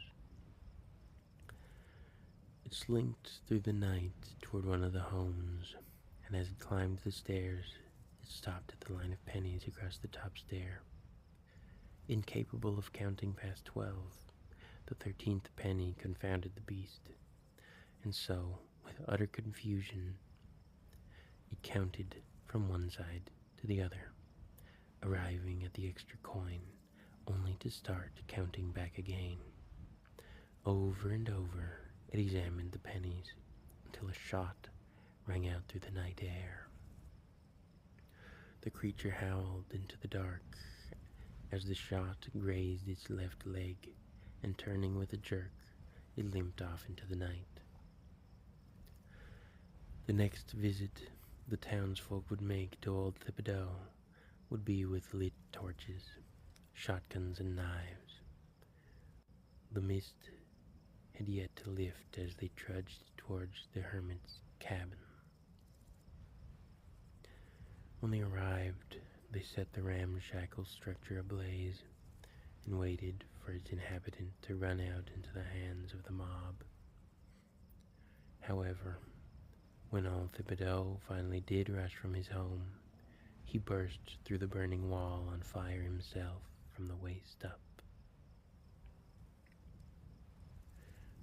It slinked through the night toward one of the homes, and as it climbed the stairs, it stopped at the line of pennies across the top stair. Incapable of counting past 12, the 13th penny confounded the beast, and so, with utter confusion, it counted from one side to the other, arriving at the extra coin, only to start counting back again. Over and over, it examined the pennies until a shot rang out through the night air. The creature howled into the dark as the shot grazed its left leg, and turning with a jerk, it limped off into the night. The next visit the townsfolk would make to old Thibodeau would be with lit torches, shotguns, and knives. The mist had yet to lift as they trudged towards the hermit's cabin. When they arrived, they set the ramshackle structure ablaze and waited for its inhabitant to run out into the hands of the mob. However, when old Thibodeau finally did rush from his home, he burst through the burning wall on fire himself from the waist up.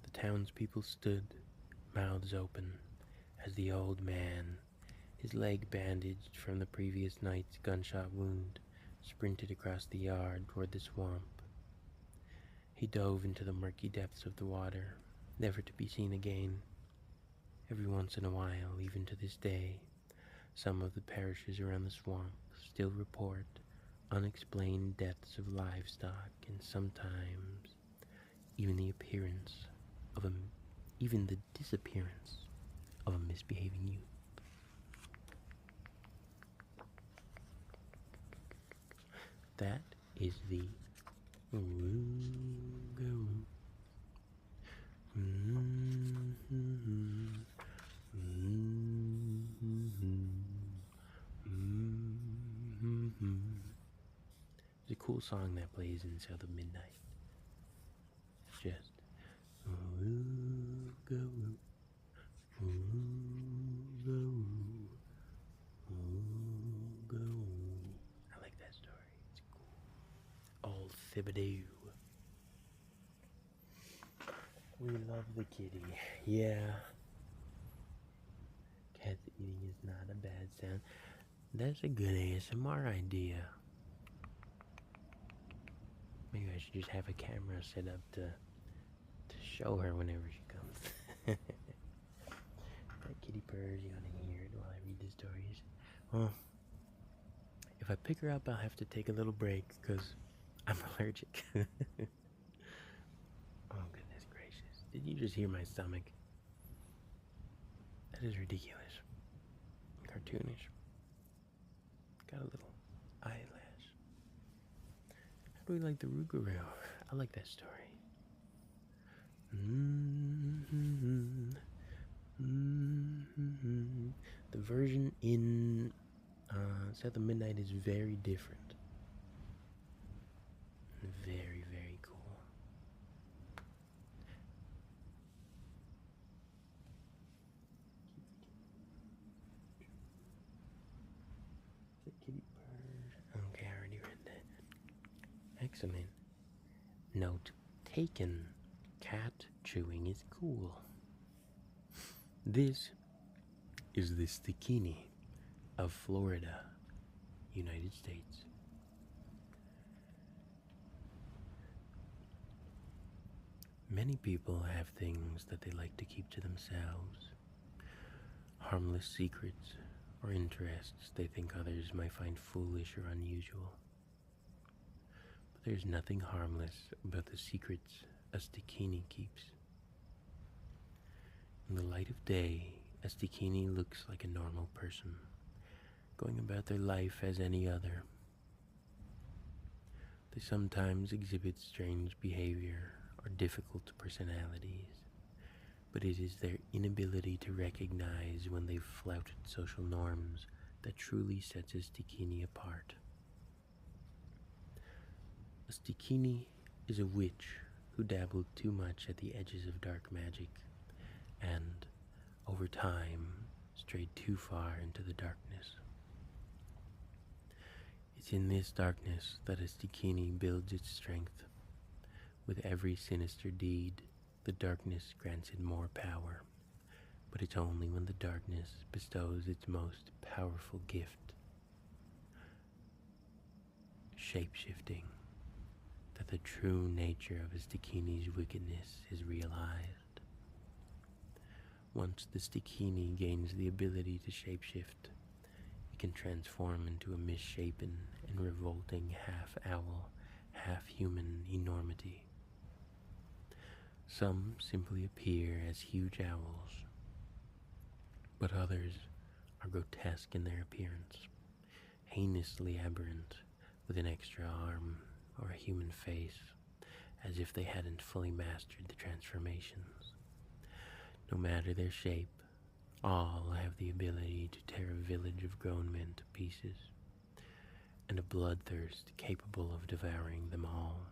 The townspeople stood, mouths open, as the old man, his leg bandaged from the previous night's gunshot wound, sprinted across the yard toward the swamp. He dove into the murky depths of the water, never to be seen again. Every once in a while, even to this day, some of the parishes around the swamp still report unexplained deaths of livestock, and sometimes even the disappearance of a misbehaving youth. That is the Rougarou. It's a cool song that plays until the midnight. It's just Rougarou, Rougarou, Rougarou. I like that story. It's cool. Old Thibodeau. We love the kitty. Yeah. Cats eating is not a bad sound. That's a good ASMR idea. Maybe I should just have a camera set up to show her whenever she comes. That kitty purrs, you wanna hear it while I read the stories. Well, if I pick her up, I'll have to take a little break because I'm allergic. Oh, goodness gracious. Did you just hear my stomach? That is ridiculous. Cartoonish. Got a little eyelash. How do we like the Rougarou? I like that story. Mm-hmm. Mm-hmm. The version in South of Midnight is very different. Very, very cool. Kitty bird. Okay, I already read that. Excellent. Note taken. Cat chewing is cool. This is the Stikini of Florida, United States. Many people have things that they like to keep to themselves, harmless secrets or interests they think others might find foolish or unusual. But there's nothing harmless about the secrets a Stikini keeps. In the light of day, a Stikini looks like a normal person, going about their life as any other. They sometimes exhibit strange behavior or difficult personalities, but it is their inability to recognize when they've flouted social norms that truly sets a Stikini apart. A Stikini is a witch who dabbled too much at the edges of dark magic and, over time, strayed too far into the darkness. It's in this darkness that a Stikini builds its strength. With every sinister deed, the darkness grants it more power, but it's only when the darkness bestows its most powerful gift, shape-shifting, that the true nature of a Stikini's wickedness is realized. Once the Stikini gains the ability to shapeshift, it can transform into a misshapen and revolting half-owl, half-human enormity. Some simply appear as huge owls, but others are grotesque in their appearance, heinously aberrant, with an extra arm or a human face, as if they hadn't fully mastered the transformations. No matter their shape, all have the ability to tear a village of grown men to pieces, and a bloodthirst capable of devouring them all.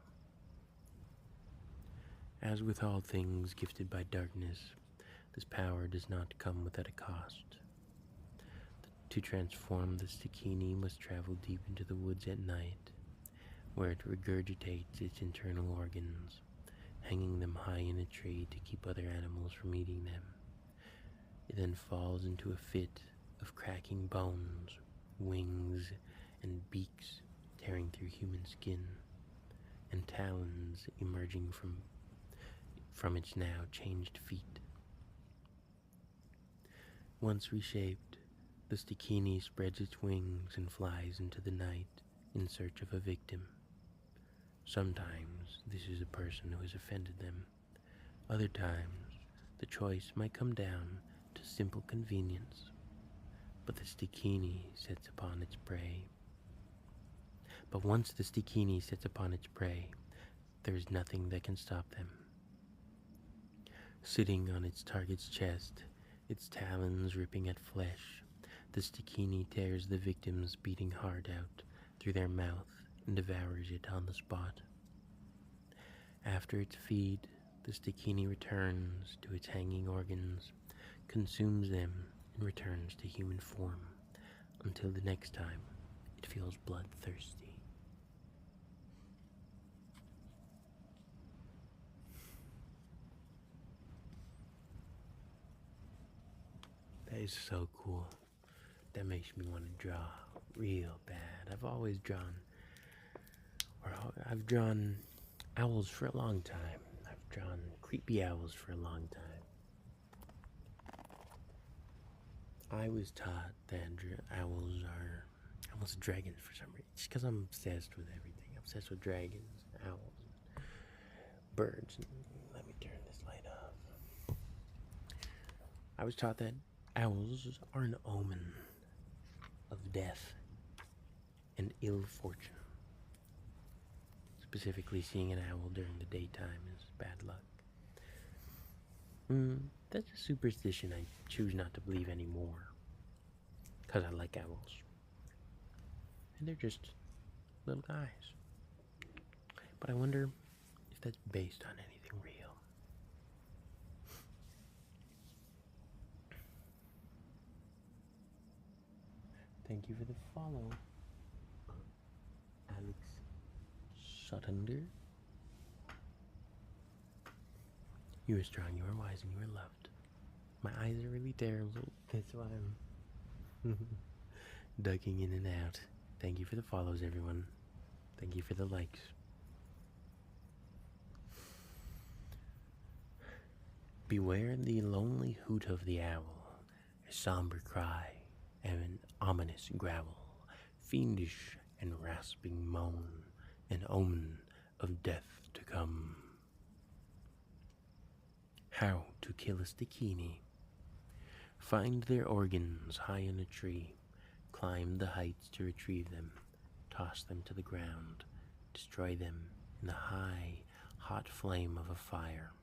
As with all things gifted by darkness, this power does not come without a cost. To transform the Stikini must travel deep into the woods at night, where it regurgitates its internal organs, hanging them high in a tree to keep other animals from eating them. It then falls into a fit of cracking bones, wings, and beaks tearing through human skin, and talons emerging from its now changed feet. Once reshaped, the Stikini spreads its wings and flies into the night in search of a victim. Sometimes this is a person who has offended them. Other times, the choice might come down to simple convenience, but the Stikini sets upon its prey. But once the Stikini sets upon its prey, there is nothing that can stop them. Sitting on its target's chest, its talons ripping at flesh, the Stikini tears the victim's beating heart out through their mouth and devours it on the spot. After its feed, the Stikini returns to its hanging organs, consumes them, and returns to human form, until the next time it feels bloodthirsty. That is so cool. That makes me want to draw real bad. I've always drawn, or I've drawn owls for a long time. I've drawn creepy owls for a long time. I was taught that owls are almost dragons for some reason. Just because I'm obsessed with everything. I'm obsessed with dragons, owls, birds. Let me turn this light off. I was taught that owls are an omen of death and ill fortune. specifically seeing an owl during the daytime is bad luck. That's a superstition I choose not to believe anymore. Because I like owls. And they're just little guys. But I wonder if that's based on anything real. Thank you for the follow, Alex Suttunder. You are strong, you are wise, and you are loved. My eyes are really terrible. That's why I'm ducking in and out. Thank you for the follows, everyone. Thank you for the likes. Beware the lonely hoot of the owl, a somber cry, and an ominous growl, fiendish and rasping moan, an omen of death to come. How to kill a stikini. Find their organs high in a tree, climb the heights to retrieve them, toss them to the ground, destroy them in the high, hot flame of a fire.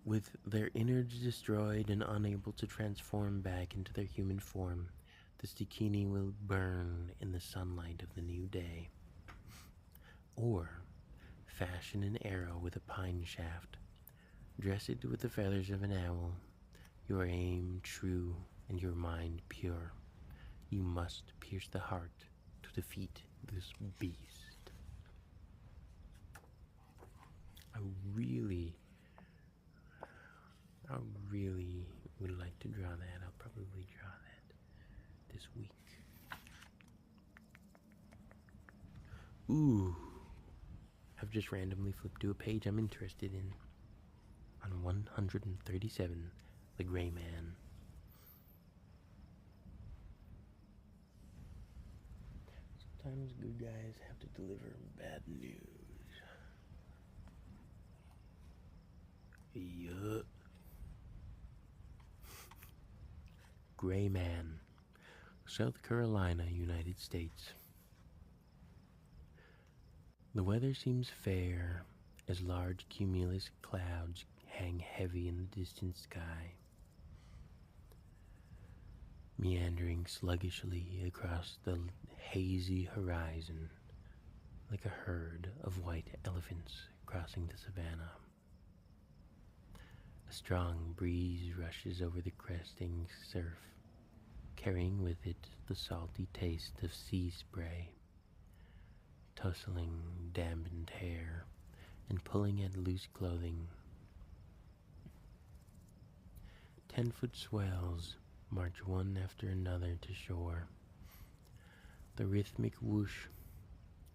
With their innards destroyed and unable to transform back into their human form, the stikini will burn in the sunlight of the new day. Or fashion an arrow with a pine shaft, dress it with the feathers of an owl, your aim true and your mind pure. You must pierce the heart to defeat this beast. I really would like to draw that. I'll probably draw that this week. Ooh. I've just randomly flipped to a page I'm interested in. On 137, The Gray Man. Sometimes good guys have to deliver bad news. Yup. Gray Man, South Carolina, United States. The weather seems fair as large cumulus clouds hang heavy in the distant sky, meandering sluggishly across the hazy horizon like a herd of white elephants crossing the savannah. A strong breeze rushes over the cresting surf, carrying with it the salty taste of sea spray, tussling dampened hair and pulling at loose clothing. 10-foot swells march one after another to shore, the rhythmic whoosh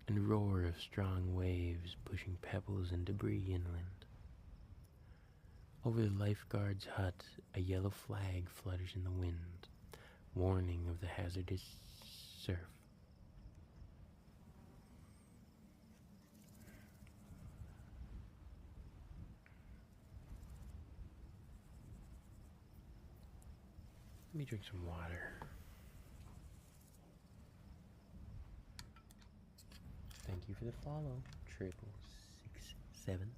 and roar of strong waves pushing pebbles and debris inland. Over the lifeguard's hut, a yellow flag flutters in the wind, warning of the hazardous surf. Let me drink some water. Thank you for the follow, 667.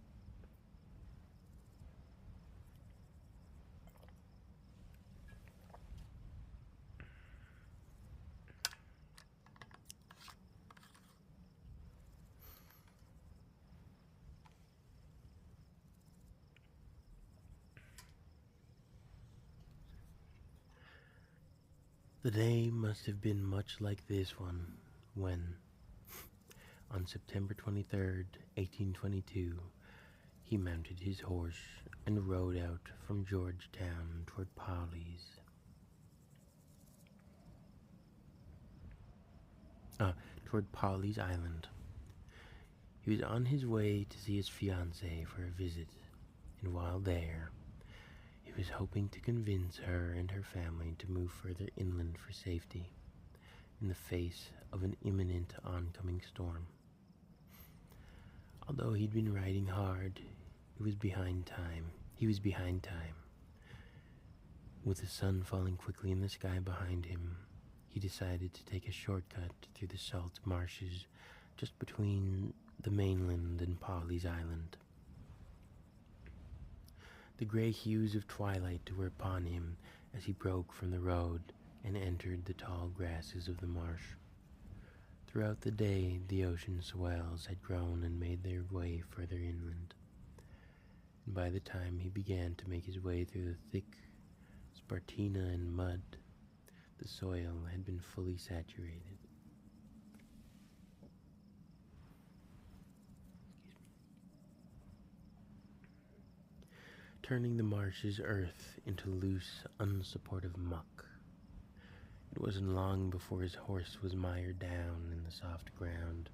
The day must have been much like this one when, on September 23rd, 1822, he mounted his horse and rode out from Georgetown toward Polly's Island. He was on his way to see his fiancée for a visit, and while there, he was hoping to convince her and her family to move further inland for safety in the face of an imminent oncoming storm. Although he'd been riding hard, he was behind time. With the sun falling quickly in the sky behind him, he decided to take a shortcut through the salt marshes just between the mainland and Polly's Island. The gray hues of twilight were upon him as he broke from the road and entered the tall grasses of the marsh. Throughout the day, the ocean swells had grown and made their way further inland, and by the time he began to make his way through the thick spartina and mud, the soil had been fully saturated. Turning the marsh's earth into loose, unsupportive muck. It wasn't long before his horse was mired down in the soft ground.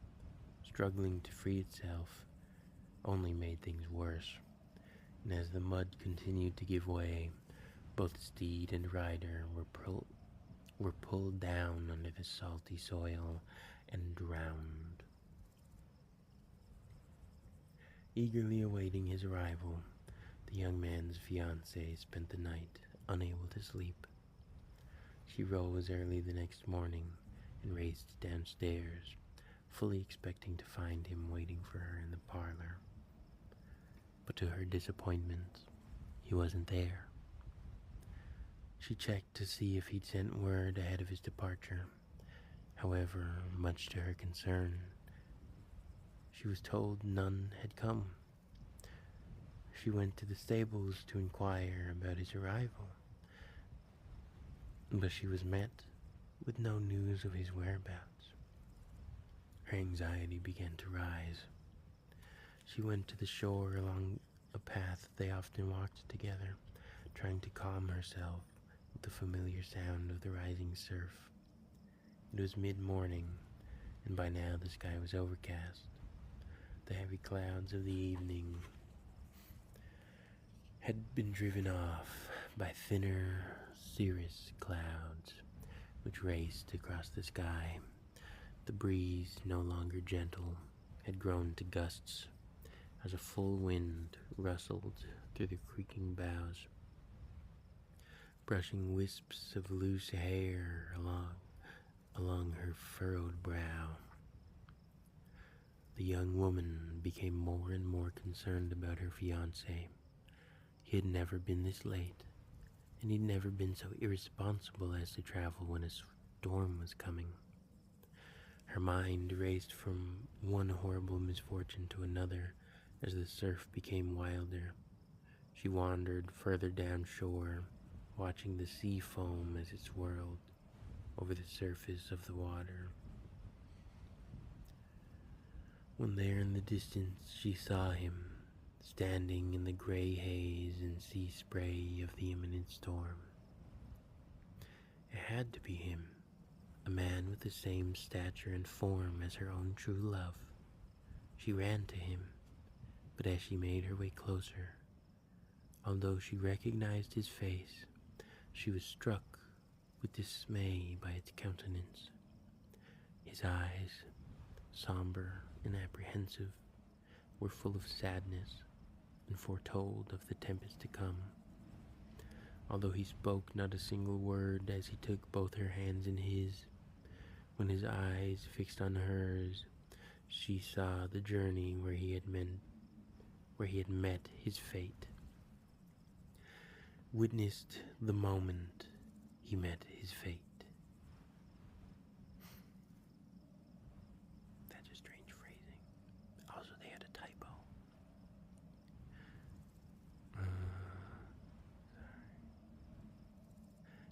Struggling to free itself only made things worse, and as the mud continued to give way, both steed and rider were pulled down under the salty soil and drowned. Eagerly awaiting his arrival, the young man's fiancée spent the night unable to sleep. She rose early the next morning and raced downstairs, fully expecting to find him waiting for her in the parlor. But to her disappointment, he wasn't there. She checked to see if he'd sent word ahead of his departure. However, much to her concern, she was told none had come. She went to the stables to inquire about his arrival, but she was met with no news of his whereabouts. Her anxiety began to rise. She went to the shore along a path they often walked together, trying to calm herself with the familiar sound of the rising surf. It was mid-morning, and by now the sky was overcast. The heavy clouds of the evening had been driven off by thinner cirrus clouds which raced across the sky. The breeze, no longer gentle, had grown to gusts as a full wind rustled through the creaking boughs, brushing wisps of loose hair along her furrowed brow. The young woman became more and more concerned about her fiancé. He had never been this late, and he'd never been so irresponsible as to travel when a storm was coming. Her mind raced from one horrible misfortune to another as the surf became wilder. She wandered further down shore, watching the sea foam as it swirled over the surface of the water. When there in the distance she saw him, standing in the gray haze and sea spray of the imminent storm. It had to be him, a man with the same stature and form as her own true love. She ran to him, but as she made her way closer, although she recognized his face, she was struck with dismay by its countenance. His eyes, somber and apprehensive, were full of sadness and foretold of the tempest to come. Although he spoke not a single word as he took both her hands in his, when his eyes fixed on hers, she saw the journey where he had met his fate, witnessed the moment he met his fate. That's a strange phrasing. Also, they had a typo.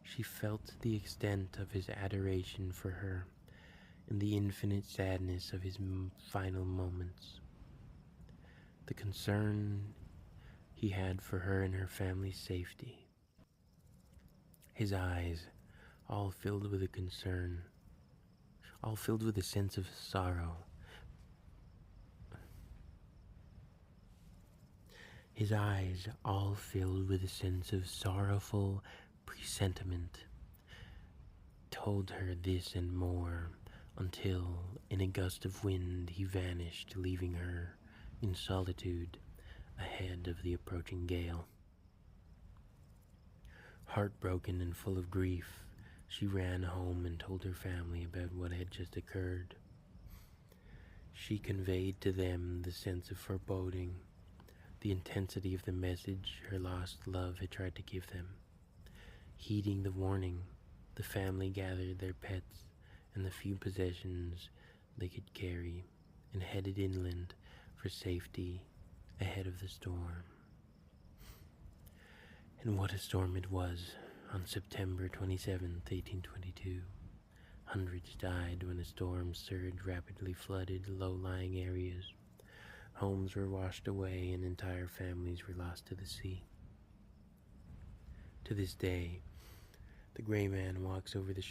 She felt the extent of his adoration for her and the infinite sadness of his final moments. The concern he had for her and her family's safety. His eyes, all filled with a concern, all filled with a sense of sorrow. His eyes, all filled with a sense of sorrowful presentiment, told her this and more, until, in a gust of wind, he vanished, leaving her in solitude ahead of the approaching gale. Heartbroken and full of grief, She ran home and told her family about what had just occurred. She conveyed to them the sense of foreboding, the intensity of the message her lost love had tried to give them. Heeding the warning, the family gathered their pets and the few possessions they could carry and headed inland for safety ahead of the storm. And what a storm it was on September 27th, 1822. Hundreds died when a storm surge rapidly flooded low-lying areas. Homes were washed away and entire families were lost to the sea. To this day, the gray man walks the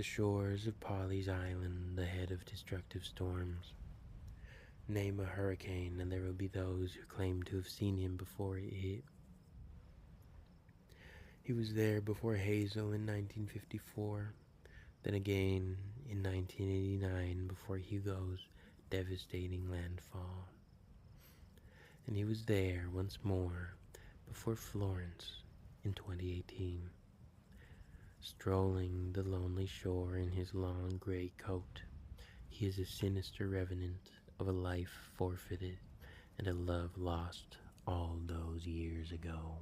shores of Polly's Island ahead of destructive storms. Name a hurricane and there will be those who claim to have seen him before it hit. He was there before Hazel in 1954, then again in 1989 before Hugo's devastating landfall. And he was there once more before Florence in 2018, strolling the lonely shore in his long gray coat. He is a sinister revenant of a life forfeited and a love lost all those years ago.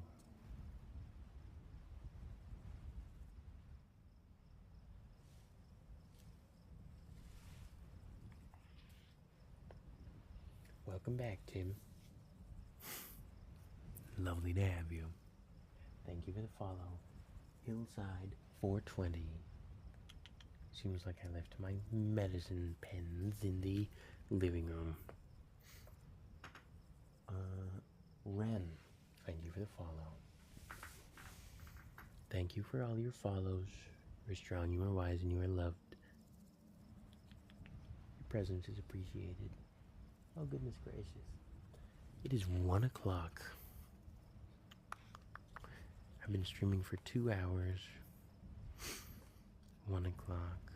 Welcome back, Tim. Lovely to have you. Thank you for the follow. Hillside 420. Seems like I left my medicine pens in the living room. Ren, thank you for the follow. Thank you for all your follows. You are strong, you are wise, and you are loved. Your presence is appreciated. Oh, goodness gracious. It is 1 o'clock. I've been streaming for 2 hours. 1 o'clock.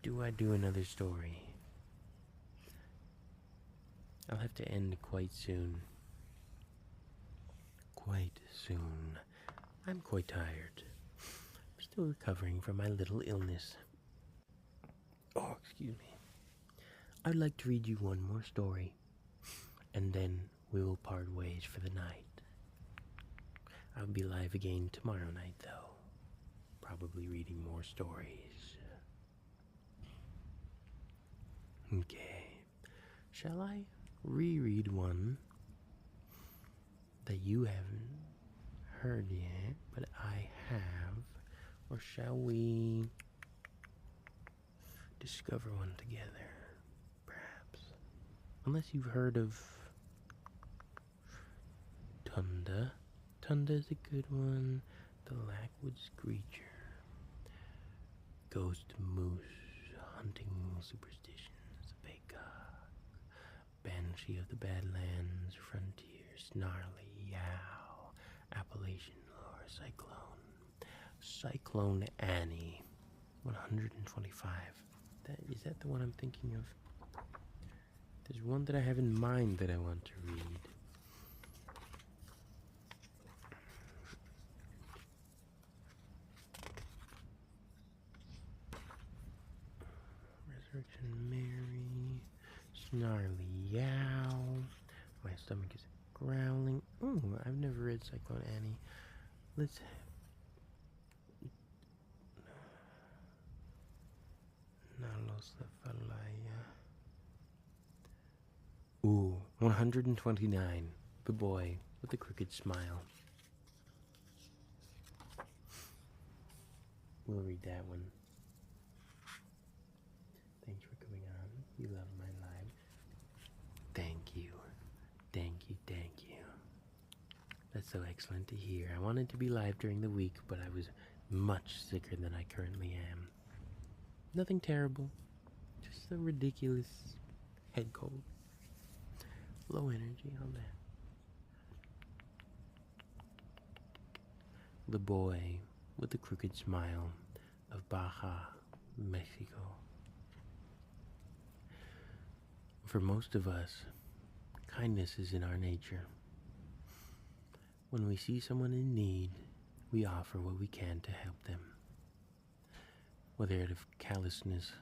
Do I do another story? I'll have to end quite soon. Quite soon. I'm quite tired. I'm still recovering from my little illness. Oh, excuse me. I'd like to read you one more story, and then we will part ways for the night. I'll be live again tomorrow night, though. Probably reading more stories. Okay. Shall I reread one that you haven't heard yet, but I have? Or shall we discover one together, perhaps? Unless you've heard of Tunda. Tunda's a good one. The Lackwood Screecher. Ghost Moose. Hunting Superstitions. Baycock. Banshee of the Badlands. Frontier. Snarly. Yow. Appalachian Lore. Cyclone Annie. 125. Is that the one I'm thinking of? There's one that I have in mind that I want to read. Resurrection Mary. Snarly Yow. My stomach is growling. Ooh, I've never read Cyclone Annie. Let's... Ooh, 129. The Boy with the Crooked Smile. We'll read that one. Thanks for coming on. You love my live. Thank you. Thank you, thank you. That's so excellent to hear. I wanted to be live during the week, but I was much sicker than I currently am. Nothing terrible. Just a ridiculous head cold. Low energy on that. The Boy with the Crooked Smile of Baja, Mexico. For most of us, kindness is in our nature. When we see someone in need, we offer what we can to help them. Whether out of callousness,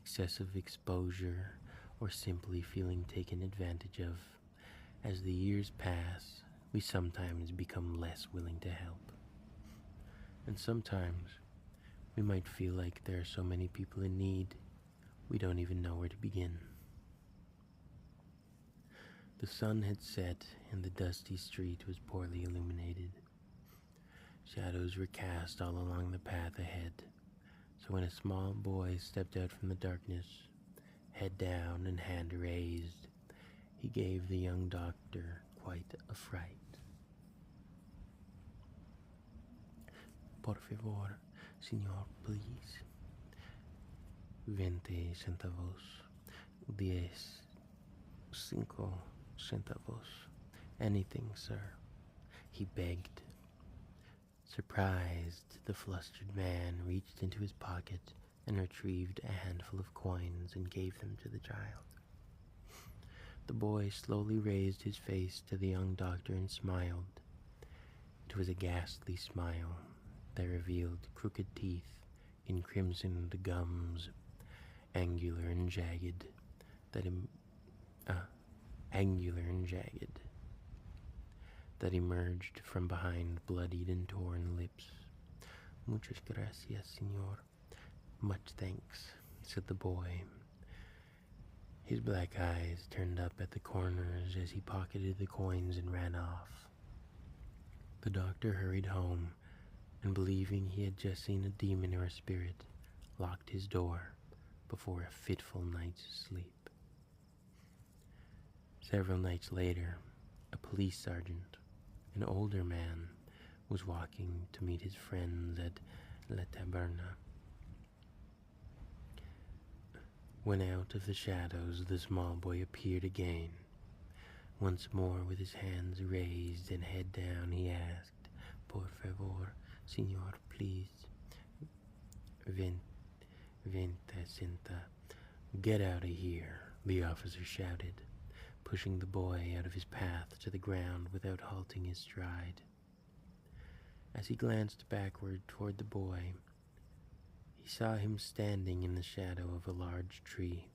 excessive exposure, or simply feeling taken advantage of, as the years pass, we sometimes become less willing to help. And sometimes we might feel like there are so many people in need, we don't even know where to begin. The sun had set and the dusty street was poorly illuminated. Shadows were cast all along the path ahead, so when a small boy stepped out from the darkness, head down and hand raised, he gave the young doctor quite a fright. Por favor, señor, please. 20 centavos. 5 centavos. Anything, sir, he begged. Surprised, the flustered man reached into his pocket and retrieved a handful of coins and gave them to the child. The boy slowly raised his face to the young doctor and smiled. It was a ghastly smile that revealed crooked teeth in crimsoned gums, angular and jagged, that emerged from behind bloodied and torn lips. Muchas gracias, señor. Much thanks, said the boy. His black eyes turned up at the corners as he pocketed the coins and ran off. The doctor hurried home, and believing he had just seen a demon or a spirit, locked his door before a fitful night's sleep. Several nights later, a police sergeant, an older man, was walking to meet his friends at La Taberna. When out of the shadows the small boy appeared again. Once more with his hands raised and head down, he asked, Por favor, señor, please. 20 centa. Get out of here, the officer shouted, pushing the boy out of his path to the ground without halting his stride. As he glanced backward toward the boy, he saw him standing in the shadow of a large tree,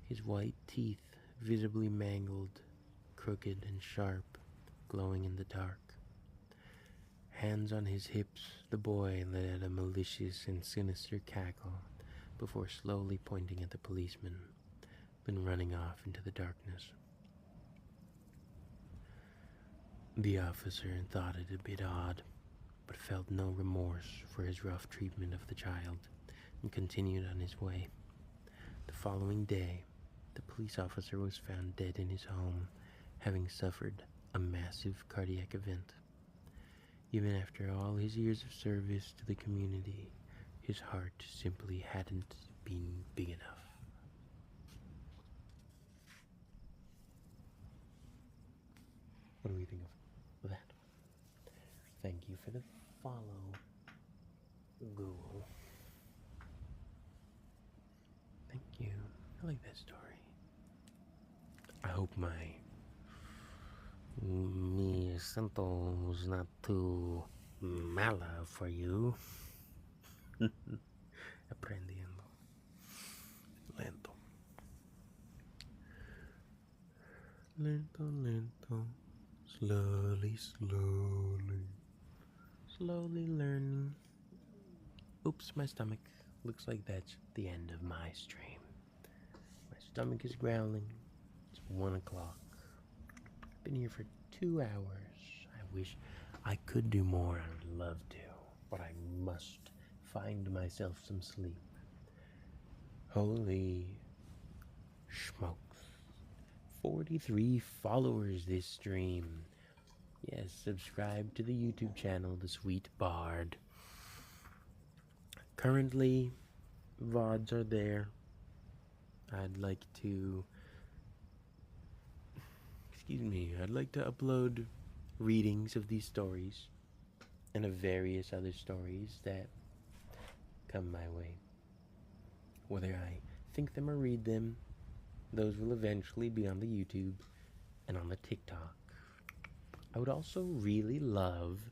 his white teeth visibly mangled, crooked and sharp, glowing in the dark. Hands on his hips, the boy let out a malicious and sinister cackle before slowly pointing at the policeman, then running off into the darkness. The officer thought it a bit odd, but felt no remorse for his rough treatment of the child and continued on his way. The following day, the police officer was found dead in his home, having suffered a massive cardiac event. Even after all his years of service to the community, his heart simply hadn't been big enough. What do we think of that? Thank you for the follow, Google. Thank you. I like that story. I hope my mi acento was not too mala for you. Aprendiendo. Lento. Lento, lento. Slowly, slowly. Slowly learning. Oops, my stomach. Looks like that's the end of my stream. My stomach is growling. It's 1 o'clock. I've been here for 2 hours. I wish I could do more. I would love to. But I must find myself some sleep. Holy smokes. 43 followers this stream. Yes, subscribe to the YouTube channel, The Sweet Bard. Currently, VODs are there. I'd like to upload readings of these stories and of various other stories that come my way. Whether I think them or read them, those will eventually be on the YouTube and on the TikTok. I would also really love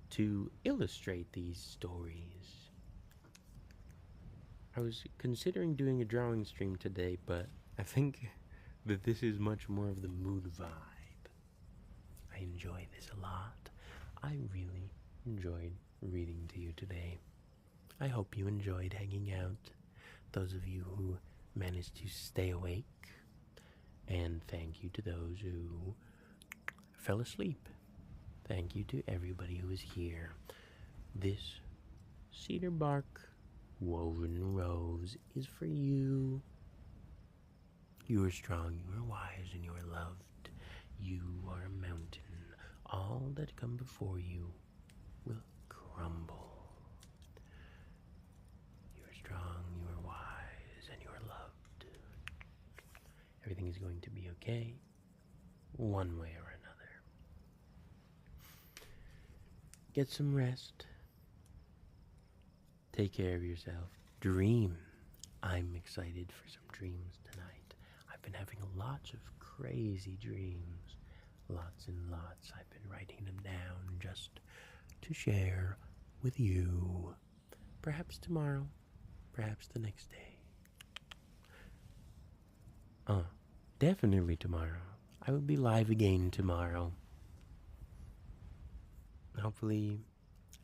to illustrate these stories. I was considering doing a drawing stream today, but I think that this is much more of the mood vibe. I enjoy this a lot. I really enjoyed reading to you today. I hope you enjoyed hanging out, those of you who managed to stay awake, and thank you to those who fell asleep. Thank you to everybody who is here. This cedar bark woven rose is for you. You are strong, you are wise, and you are loved. You are a mountain. All that come before you will crumble. You are strong, you are wise, and you are loved. Everything is going to be okay, one way or another. Get some rest. Take care of yourself. Dream. I'm excited for some dreams tonight. I've been having lots of crazy dreams. Lots and lots. I've been writing them down just to share with you. Perhaps tomorrow. Perhaps the next day. Definitely tomorrow. I will be live again tomorrow. Hopefully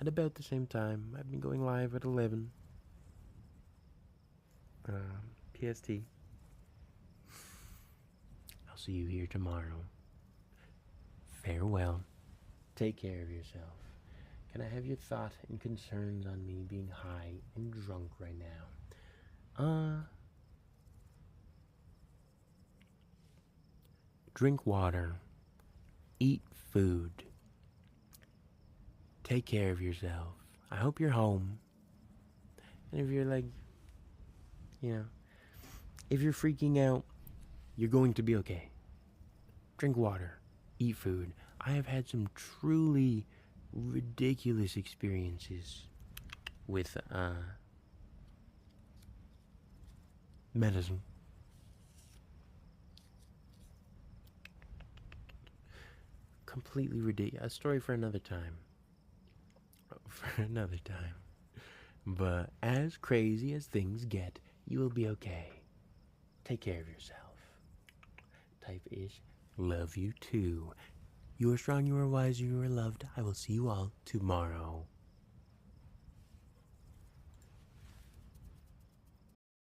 at about the same time. I've been going live at 11 PST. I'll see you here tomorrow. Farewell. Take care of yourself. Can I have your thought and concerns on me being high and drunk right now? Drink water. Eat food. Take care of yourself. I hope you're home. And if you're like, if you're freaking out, you're going to be okay. Drink water. Eat food. I have had some truly ridiculous experiences with medicine. Completely ridiculous. A story for another time. But as crazy as things get, you will be okay. Take care of yourself. Type ish. Love you too. You are strong, you are wise, you are loved. I will see you all tomorrow.